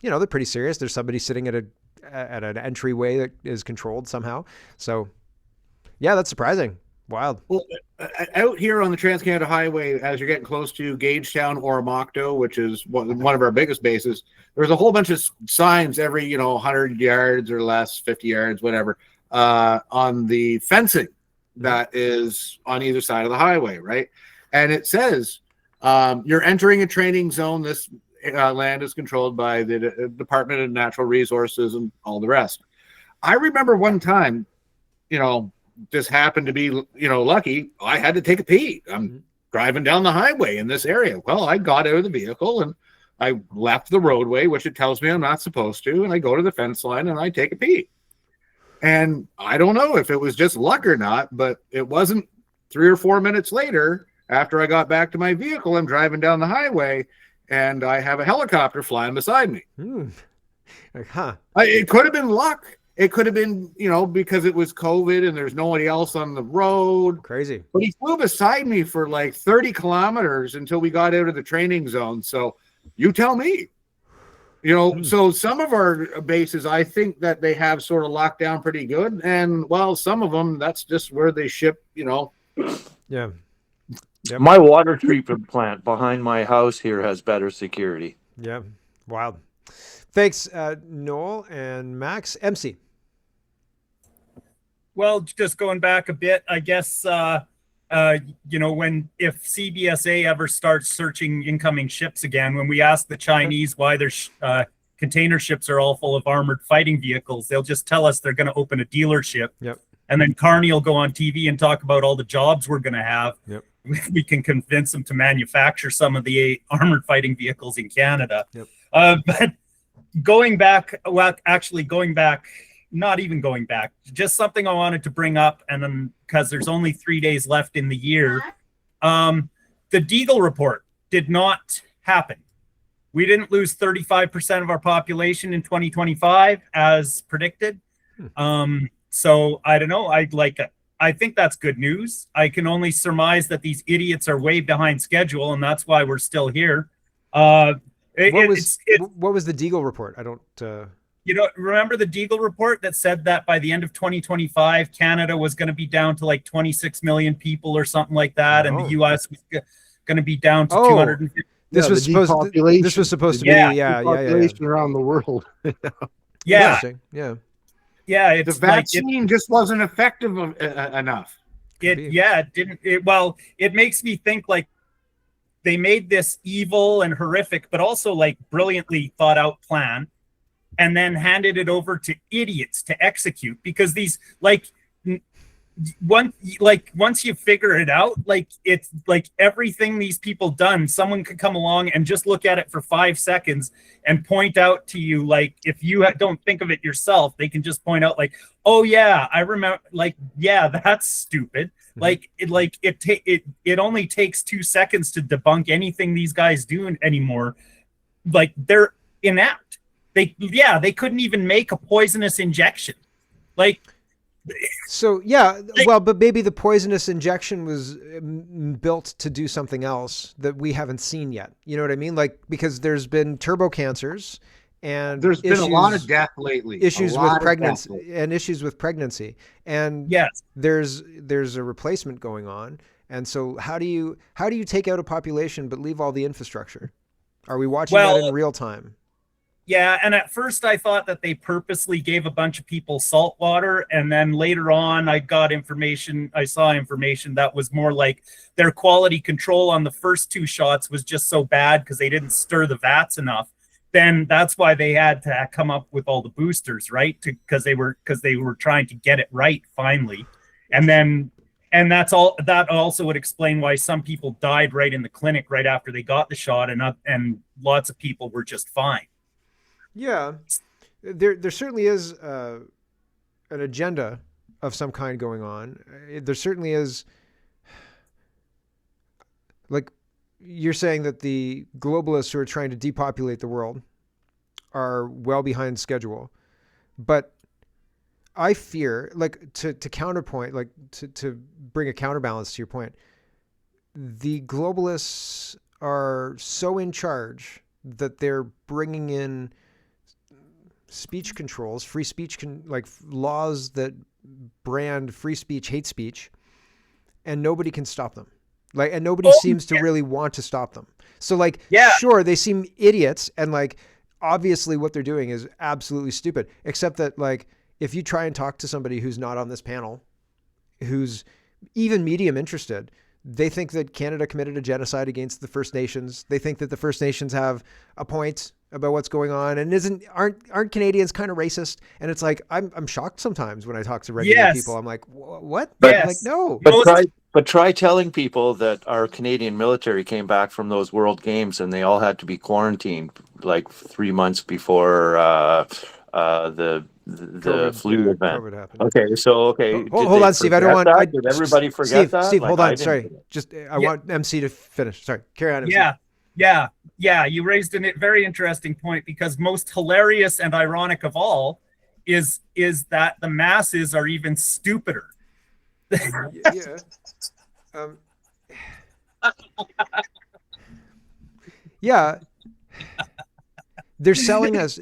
you know, they're pretty serious. There's somebody sitting at an entryway that is controlled somehow. So yeah, that's surprising. Wild. Well, out here on the Trans-Canada Highway, as you're getting close to Gagetown or Oromocto, which is one of our biggest bases, there's a whole bunch of signs every 100 yards or less, 50 yards, whatever, on the fencing that is on either side of the highway, right? And it says, you're entering a training zone. This land is controlled by the Department of Natural Resources and all the rest. I remember one time, just happened to be, lucky. I had to take a pee. I'm driving down the highway in this area. Well, I got out of the vehicle and I left the roadway, which it tells me I'm not supposed to. And I go to the fence line and I take a pee. And I don't know if it was just luck or not, but it wasn't 3 or 4 minutes later, after I got back to my vehicle, I'm driving down the highway and I have a helicopter flying beside me. Like, huh. It could have been luck. It could have been, because it was COVID and there's nobody else on the road. Crazy. But he flew beside me for like 30 kilometers until we got out of the training zone. So you tell me. So some of our bases, I think that they have sort of locked down pretty good. And, well, some of them, that's just where they ship, Yeah. Yep. My water treatment plant behind my house here has better security. Yeah. Wild. Thanks, Noel and Max. MC. Well, just going back a bit, I guess, if CBSA ever starts searching incoming ships again, when we ask the Chinese why their container ships are all full of armored fighting vehicles, they'll just tell us they're going to open a dealership. Yep. And then Carney will go on TV and talk about all the jobs we're going to have. Yep. We can convince them to manufacture some of the armored fighting vehicles in Canada. Yep. But going back, just something I wanted to bring up, and then because there's only 3 days left in the year, the Deagle report did not happen. We didn't lose 35% of our population in 2025 as predicted. So I don't know. I think that's good news. I can only surmise that these idiots are way behind schedule, and that's why we're still here. What was the Deagle report? I don't. You know, remember the Deagle report that said that by the end of 2025, Canada was going to be down to like 26 million people or something like that, and the U.S. was going to be down to 250. This was supposed to be population around the world. Yeah. The vaccine just wasn't effective enough. It makes me think like they made this evil and horrific, but also like brilliantly thought out plan, and then handed it over to idiots to execute, because these once you figure it out, like it's like everything these people done, someone could come along and just look at it for 5 seconds and point out to you, like if you don't think of it yourself, they can just point out like, oh yeah, I remember, like, yeah, that's stupid. It only takes 2 seconds to debunk anything these guys do anymore. Like they're inept. They couldn't even make a poisonous injection. Like, so yeah, well, but maybe the poisonous injection was built to do something else that we haven't seen yet. You know what I mean? Like, because there's been turbo cancers, and there's been a lot of death lately. Issues with pregnancy, and yes, there's a replacement going on. And so how do you take out a population but leave all the infrastructure? Are we watching that in real time? Yeah, and at first I thought that they purposely gave a bunch of people salt water, and then later on I saw information that was more like their quality control on the first 2 shots was just so bad because they didn't stir the vats enough. Then that's why they had to come up with all the boosters, right? Because they were trying to get it right finally. And that also would explain why some people died right in the clinic right after they got the shot, and lots of people were just fine. Yeah, there certainly is an agenda of some kind going on. There certainly is. Like, you're saying that the globalists who are trying to depopulate the world are well behind schedule, but I fear, like, to counterpoint, like to bring a counterbalance to your point, the globalists are so in charge that they're bringing in speech controls, free speech, like laws that brand free speech, hate speech, and nobody can stop them. Like, and nobody seems to really want to stop them. So like, sure, they seem idiots, and like, obviously what they're doing is absolutely stupid, except that like, if you try and talk to somebody who's not on this panel, who's even medium interested, they think that Canada committed a genocide against the First Nations. They think that the First Nations have a point about what's going on, and aren't Canadians kind of racist? And it's like, I'm shocked sometimes when I talk to regular people. I'm like, what? Yes. Like, no. But try telling people that our Canadian military came back from those World Games and they all had to be quarantined like 3 months before the flu event. Okay, so hold on, Steve. I don't want. Did everybody forget that? Steve, hold on. Sorry, I want MC to finish. Sorry, carry on, MC. Yeah. You raised a very interesting point, because most hilarious and ironic of all is that the masses are even stupider. Yeah. Yeah. They're selling us.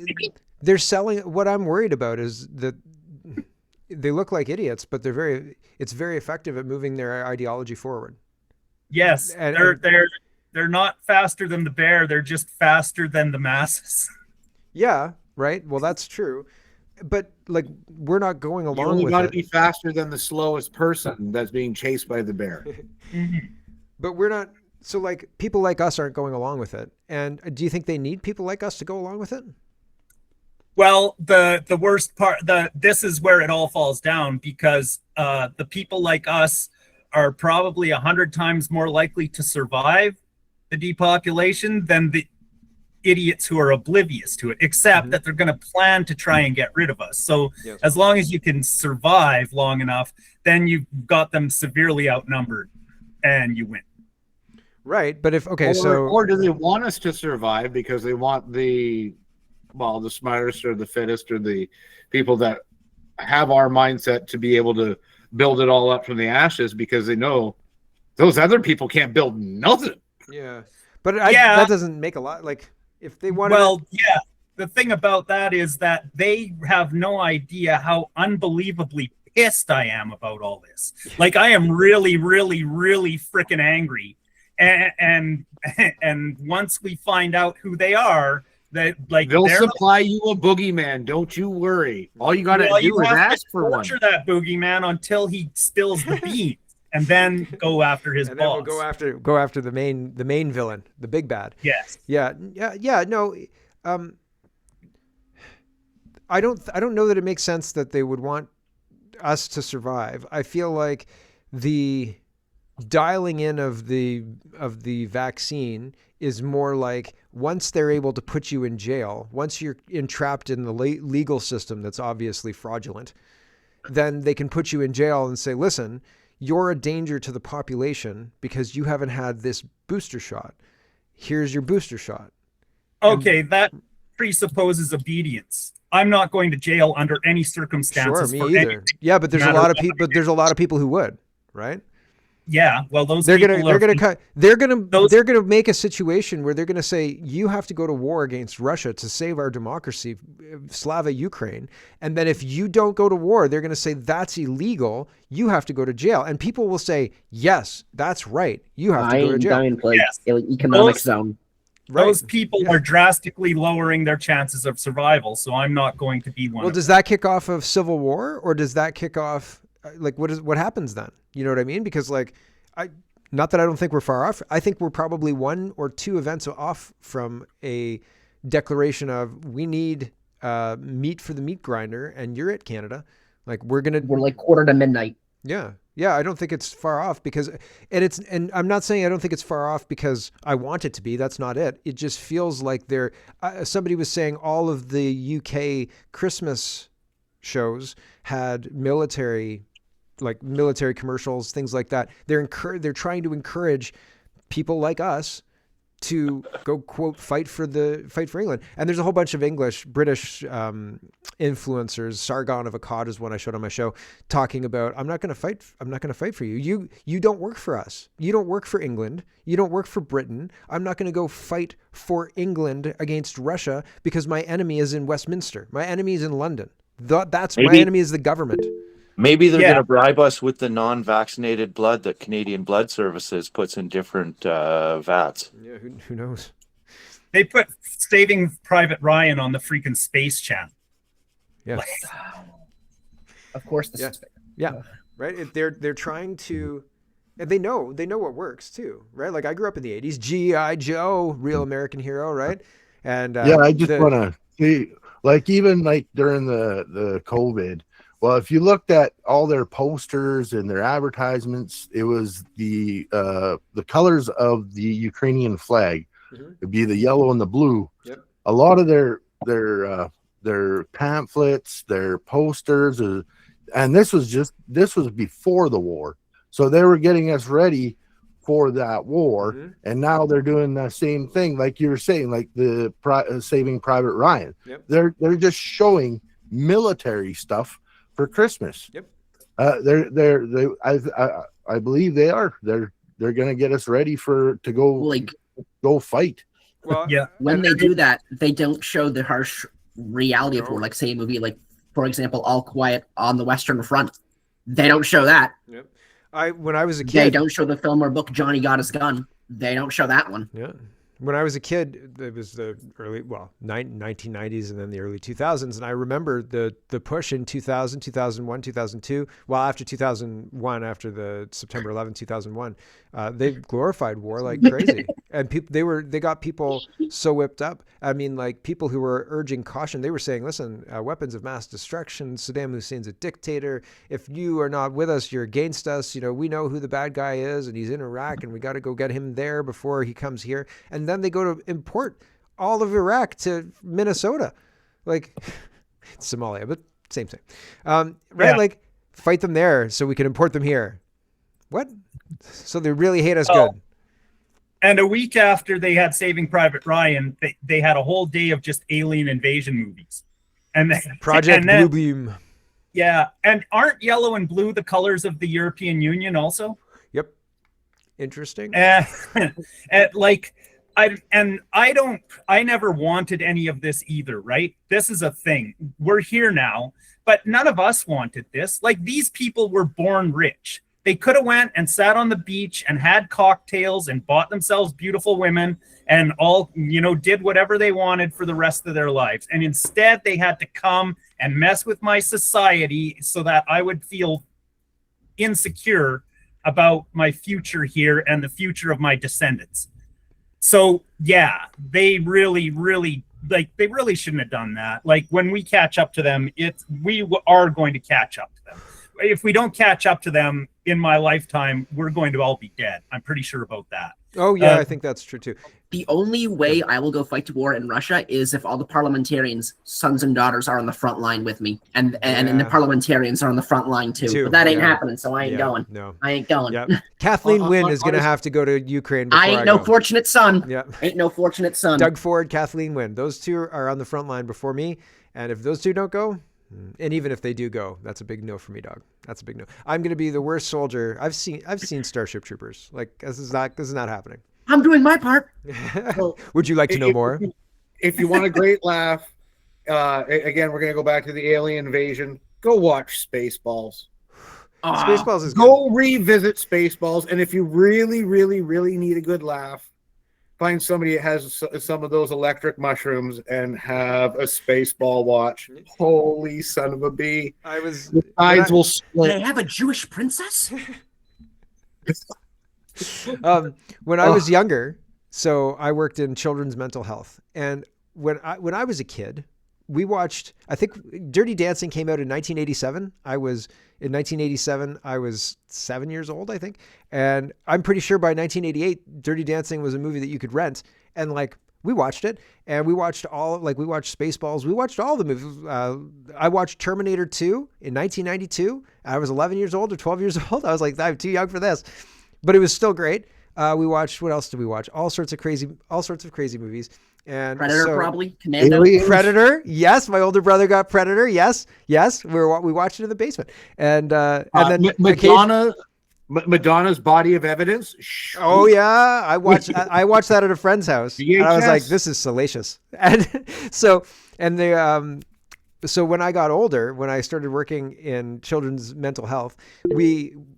What I'm worried about is that they look like idiots, but it's very effective at moving their ideology forward. Yes, they're not faster than the bear. They're just faster than the masses. Yeah, right. Well, that's true. But like, we're not going along with it. You only got to be faster than the slowest person that's being chased by the bear. But we're not. So like, people like us aren't going along with it. And do you think they need people like us to go along with it? Well, the worst part, this is where it all falls down, because the people like us are probably 100 times more likely to survive the depopulation than the idiots who are oblivious to it, except that they're going to plan to try and get rid of us. So as long as you can survive long enough, then you've got them severely outnumbered and you win. Right. But or do they want us to survive because they want the smartest or the fittest or the people that have our mindset to be able to build it all up from the ashes because they know those other people can't build nothing. Yeah, but Yeah. that doesn't make a lot. Like if they want. Well, yeah. The thing about that is that they have no idea how unbelievably pissed I am about all this. Like I am really, really, really freaking angry. And once we find out who they are, that like They'll they're supply you a boogeyman. Don't you worry. All you gotta well, do you is have to ask for one. torture that boogeyman until he spills the beans, and then go after his and then boss. we'll go after the main villain, the big bad. Yes. Yeah. No. I don't know that it makes sense that they would want us to survive. I feel like the dialing in of the vaccine is more like once they're able to put you in jail, once you're entrapped in the legal system that's obviously fraudulent, then they can put you in jail and say, listen, you're a danger to the population because you haven't had this booster shot. Here's your booster shot. Okay, that presupposes obedience. I'm not going to jail under any circumstances. Sure, me either. Yeah, but there's a lot of people. But there's a lot of people who would, right? Yeah, well, those they're people gonna make a situation where they're gonna say you have to go to war against Russia to save our democracy, Slava Ukraine, and then if you don't go to war, they're gonna say that's illegal. You have to go to jail, and people will say yes, that's right. You have to go to jail. Yes. Economic zone. Right. Those people are drastically lowering their chances of survival, so I'm not going to be one. Well, does that kick off of civil war, or does that kick off like what happens then? You know what I mean? Because like not that I don't think we're far off. I think we're probably 1 or 2 events off from a declaration of we need meat for the meat grinder, and you're it, Canada. Like we're like quarter to midnight. Yeah, I don't think it's far off because, and I'm not saying I don't think it's far off because I want it to be. That's not it. It just feels like somebody was saying all of the UK Christmas shows had military commercials, things like that. They're trying to encourage people like us to go quote fight for England. And there's a whole bunch of British influencers. Sargon of Akkad is one I showed on my show, talking about I'm not going to fight for you. You don't work for us. You don't work for England. You don't work for Britain. I'm not going to go fight for England against Russia because my enemy is in Westminster. My enemy is in London. My enemy is the government. Maybe they're going to bribe us with the non-vaccinated blood that Canadian Blood Services puts in different vats. Yeah, who knows? They put Saving Private Ryan on the freaking Space Channel. Yeah. Of course, yeah, right. They're trying to, and they know what works too, right? Like I grew up in the '80s, G.I. Joe, real American hero, right? And I just want to see, like even like during the COVID. Well, if you looked at all their posters and their advertisements, it was the colors of the Ukrainian flag. Mm-hmm. It'd be the yellow and the blue. Yep. A lot of their pamphlets, their posters, and this was before the war, so they were getting us ready for that war. Mm-hmm. And now they're doing the same thing, like you were saying, like the Saving Private Ryan. Yep. They're just showing military stuff for Christmas. Yep. I believe they are. They're gonna get us ready to go fight. Well, yeah. When they do that, they don't show the harsh reality of war. Like say a movie like, for example, All Quiet on the Western Front. They don't show that. Yep. When I was a kid, they don't show the film or book Johnny Got His Gun. They don't show that one. Yeah. When I was a kid, it was the 1990s and then the early 2000s. And I remember the push in 2000, 2001, 2002. Well, after 2001, after the September 11, 2001, they glorified war like crazy. And they got people so whipped up. I mean, like people who were urging caution, they were saying, listen, weapons of mass destruction, Saddam Hussein's a dictator. If you are not with us, you're against us. You know, we know who the bad guy is and he's in Iraq and we got to go get him there before he comes here. And then they go to import all of Iraq to Minnesota. Like Somalia, but same thing. Right? Yeah. Like fight them there so we can import them here. What? So they really hate us good. And a week after they had Saving Private Ryan, they had a whole day of just alien invasion movies. And then, Project Blue Beam. Yeah, and aren't yellow and blue the colors of the European Union also? Yep. Interesting. And like I never wanted any of this either, right? This is a thing. We're here now, but none of us wanted this. Like, these people were born rich. They could have went and sat on the beach and had cocktails and bought themselves beautiful women and all, did whatever they wanted for the rest of their lives. And instead they had to come and mess with my society so that I would feel insecure about my future here and the future of my descendants. So yeah, they really shouldn't have done that. Like, when we catch up to them, we are going to catch up to them. If we don't catch up to them in my lifetime, we're going to all be dead. I'm pretty sure about that. Oh yeah, I think that's true too. The only way I will go fight to war in Russia is if all the parliamentarians' sons and daughters are on the front line with me, and the parliamentarians are on the front line too. But that ain't happening, so I ain't going. No, I ain't going. Yep. Kathleen Wynne is going to have to go to Ukraine. Before I ain't no fortunate son. Yeah, ain't no fortunate son. Doug Ford, Kathleen Wynne. Those two are on the front line before me, and if those two don't go. And even if they do go, that's a big no for me, dog. That's a big no. I'm going to be the worst soldier. I've seen Starship Troopers. Like, this is not happening. I'm doing my part. Would you like to know more? If you want a great laugh, again, we're going to go back to the alien invasion. Go watch Spaceballs. Spaceballs is go revisit Spaceballs, and if you really, really, really need a good laugh, find somebody that has some of those electric mushrooms and have a Spaceball watch. Holy son of a bee! The sides will split. They have a Jewish princess. When I was younger, so I worked in children's mental health, and when I was a kid, we watched. I think Dirty Dancing came out in 1987. In 1987, I was 7 years old, I think. And I'm pretty sure by 1988, Dirty Dancing was a movie that you could rent. And like, we watched it, and we watched Spaceballs. We watched all the movies. I watched Terminator 2 in 1992. I was 11 years old or 12 years old. I was like, I'm too young for this, but it was still great. We watched, what else did we watch? All sorts of crazy movies. And Predator, probably. Commando. Predator. Yes. My older brother got Predator. Yes. We watched it in the basement. And then Madonna's Body of Evidence. Oh yeah. I watched that at a friend's house. And I was like, this is salacious. And so when I got older, when I started working in children's mental health,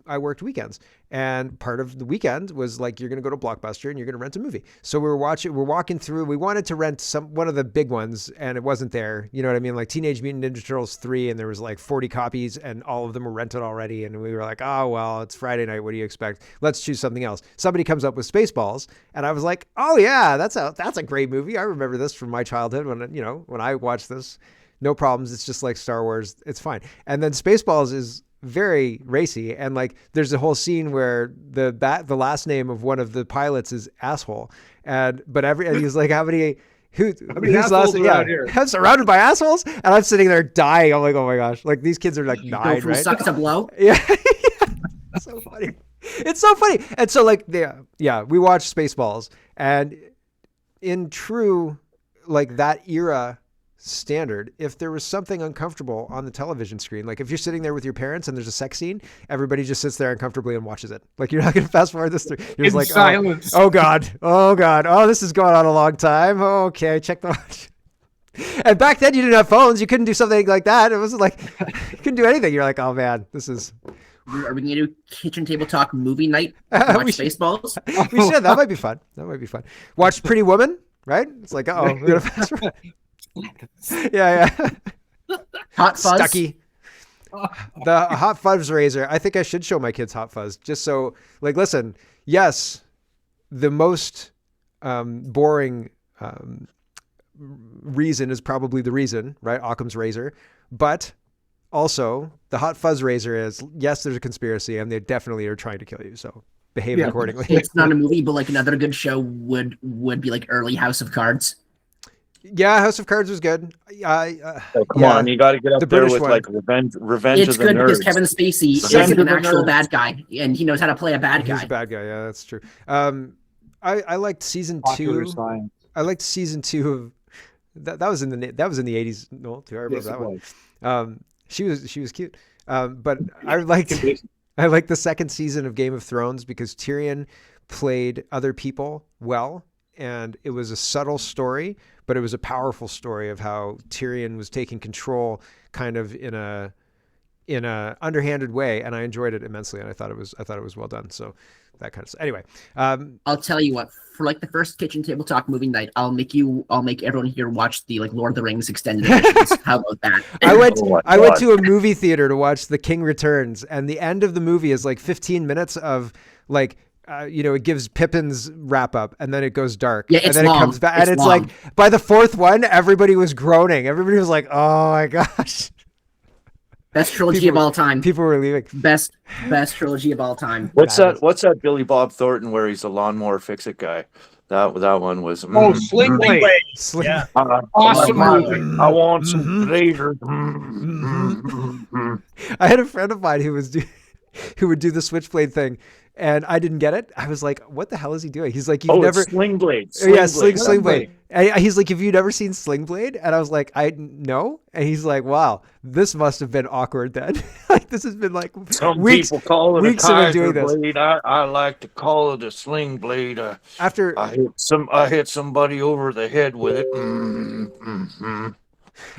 I worked weekends, and part of the weekend was like, you're going to go to Blockbuster and you're going to rent a movie. So we're walking through, we wanted to rent one of the big ones, and it wasn't there. You know what I mean? Like Teenage Mutant Ninja Turtles 3, and there was like 40 copies and all of them were rented already. And we were like, oh, well, it's Friday night. What do you expect? Let's choose something else. Somebody comes up with Spaceballs, and I was like, oh yeah, that's a great movie. I remember this from my childhood when I watched this. No problems. It's just like Star Wars. It's fine. And then Spaceballs is very racy, and like there's a whole scene where the last name of one of the pilots is Asshole, and he's like, who's last name? Yeah, I'm surrounded by assholes, and I'm sitting there dying. I'm like, oh my gosh, like these kids are like 9, right? Suck to blow. Yeah. So funny. It's so funny. And so like we watched Spaceballs, and in true like that era standard, if there was something uncomfortable on the television screen, like if you're sitting there with your parents and there's a sex scene, everybody just sits there uncomfortably and watches it. Like, you're not going to fast forward this through. You're just like, silence. Oh God. Oh, this is going on a long time. Oh, okay. Check the watch. And back then you didn't have phones. You couldn't do something like that. It was like, you couldn't do anything. You're like, oh man, this is. Are we going to do kitchen table talk movie night? Watch Spaceballs? We should. That might be fun. Watch Pretty Woman, right? It's like, we're going to fast forward. Yeah. Hot Fuzz. Stucky. The Hot Fuzz razor. I think I should show my kids Hot Fuzz, just so, like, listen, yes, the most boring reason is probably the reason, right? Occam's razor. But also the Hot Fuzz razor is, yes, there's a conspiracy and they definitely are trying to kill you. So behave accordingly. It's not a movie, but like another good show would be like early House of Cards. Yeah, House of Cards was good. Come on, you got to get up there with one. Like Revenge it's of the good Nerds. because Kevin Spacey is an actual bad guy, and he knows how to play a bad guy. He's a bad guy. Yeah, that's true. I liked season 2. Science. I liked season 2 of that was in the 80s. No, too. I remember that one. She was cute. But I liked the second season of Game of Thrones because Tyrion played other people well, and it was a subtle story, but it was a powerful story of how Tyrion was taking control kind of in a underhanded way, and I enjoyed it immensely, and I thought it was well done. So that kind of stuff. Anyway, I'll tell you what, for like the first kitchen table talk movie night, I'll make everyone here watch the like Lord of the Rings extended editions. How about that? I went to a movie theater to watch The King Returns, and the end of the movie is like 15 minutes of like it gives Pippin's wrap up, and then it goes dark, Yeah, and then it comes back, and it's long. like by the fourth one, everybody was groaning. Everybody was like, "Oh my gosh!" Best trilogy of all time. People were leaving. Best trilogy of all time. What's that Billy Bob Thornton where he's the lawnmower fix-it guy? That one was. Oh, Sling Blade. Yeah. Awesome movie. I want some later. I had a friend of mine who would do the switchblade thing, and I didn't get it. I was like, "What the hell is he doing?" He's like, "You've never Sling Blade. Sling Blade." And he's like, "Have you never seen Sling Blade?" And I was like, "No." And he's like, "Wow, this must have been awkward then." Like this has been like Some weeks, people call it weeks a of him Kaiser doing this. blade. I like to call it a sling blade. After I hit somebody over the head with it. Mm-hmm.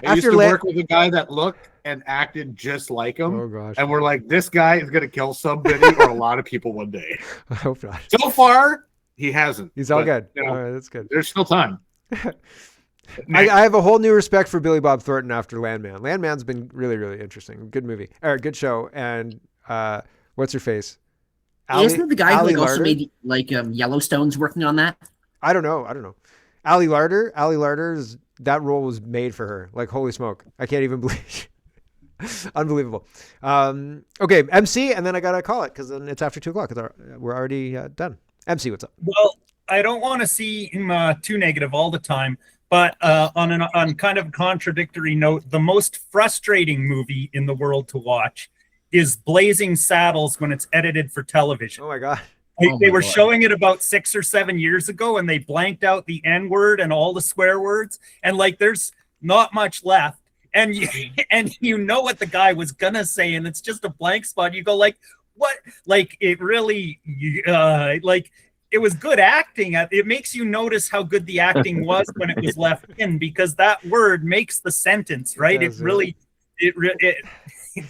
I used After to La- work with a guy that looked and acted just like him. Oh gosh, And we're like, this guy is going to kill somebody or a lot of people one day. I hope not. So far, he hasn't. He's all But, good. you know, All right, that's good. there's still time. I have a whole new respect for Billy Bob Thornton after Landman. Landman's been really, really interesting. Good movie, or good show. And what's her face? Isn't it the guy who Ali like, also Larder? made like Yellowstone's working on that? I don't know. Ali Larder. That role was made for her. Like holy smoke! I can't even believe. Unbelievable. Okay, MC, and then I gotta call it because then it's after 2:00 because we're already done. MC, what's up? Well, I don't want to seem too negative all the time, but on kind of a contradictory note, the most frustrating movie in the world to watch is Blazing Saddles when it's edited for television. Oh my god. They were showing it about 6 or 7 years ago, and they blanked out the N-word and all the swear words, and like there's not much left. And you know what the guy was gonna say, and it's just a blank spot. You go like, what? Like it really, like it was good acting. It makes you notice how good the acting was when it was left in, because that word makes the sentence, right? It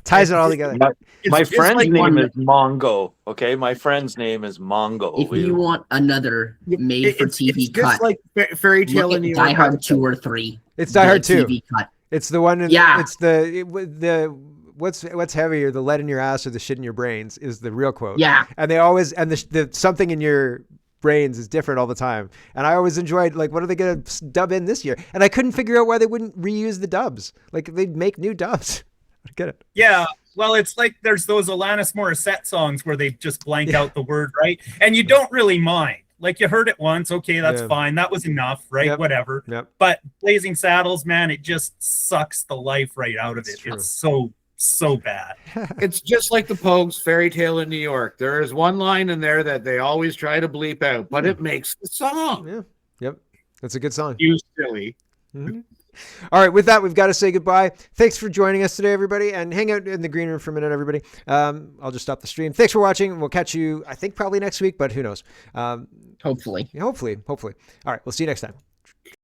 Ties it all together. My just friend's like name one- is Mongo. Okay, my friend's name is Mongo. If you want another made-for-TV it's cut, just like Fairy Tale look in at New Die York. Hard 2 or 3. It's Die Hard 2. TV cut. It's the one. It's the what's heavier, the lead in your ass or the shit in your brains is the real quote. Yeah. And they always the something in your brains is different all the time. And I always enjoyed like, what are they going to dub in this year? And I couldn't figure out why they wouldn't reuse the dubs. Like they'd make new dubs. I get it. Yeah, well, it's like there's those Alanis Morissette songs where they just blank out the word, right? And you don't really mind. Like you heard it once, okay, that's fine. That was enough, right? Yep. Whatever. Yep. But Blazing Saddles, man, it just sucks the life right out of it. True. It's so bad. It's just like the Pogues Fairy Tale in New York. There is one line in there that they always try to bleep out, but it makes the song. Yeah. Yep. That's a good song. You silly. Mhm. All right, with that, we've got to say goodbye. Thanks for joining us today, everybody, and hang out in the green room for a minute, everybody. I'll just stop the stream. Thanks for watching. We'll catch you, I think, probably next week, but who knows? Hopefully. Hopefully. All right, we'll see you next time.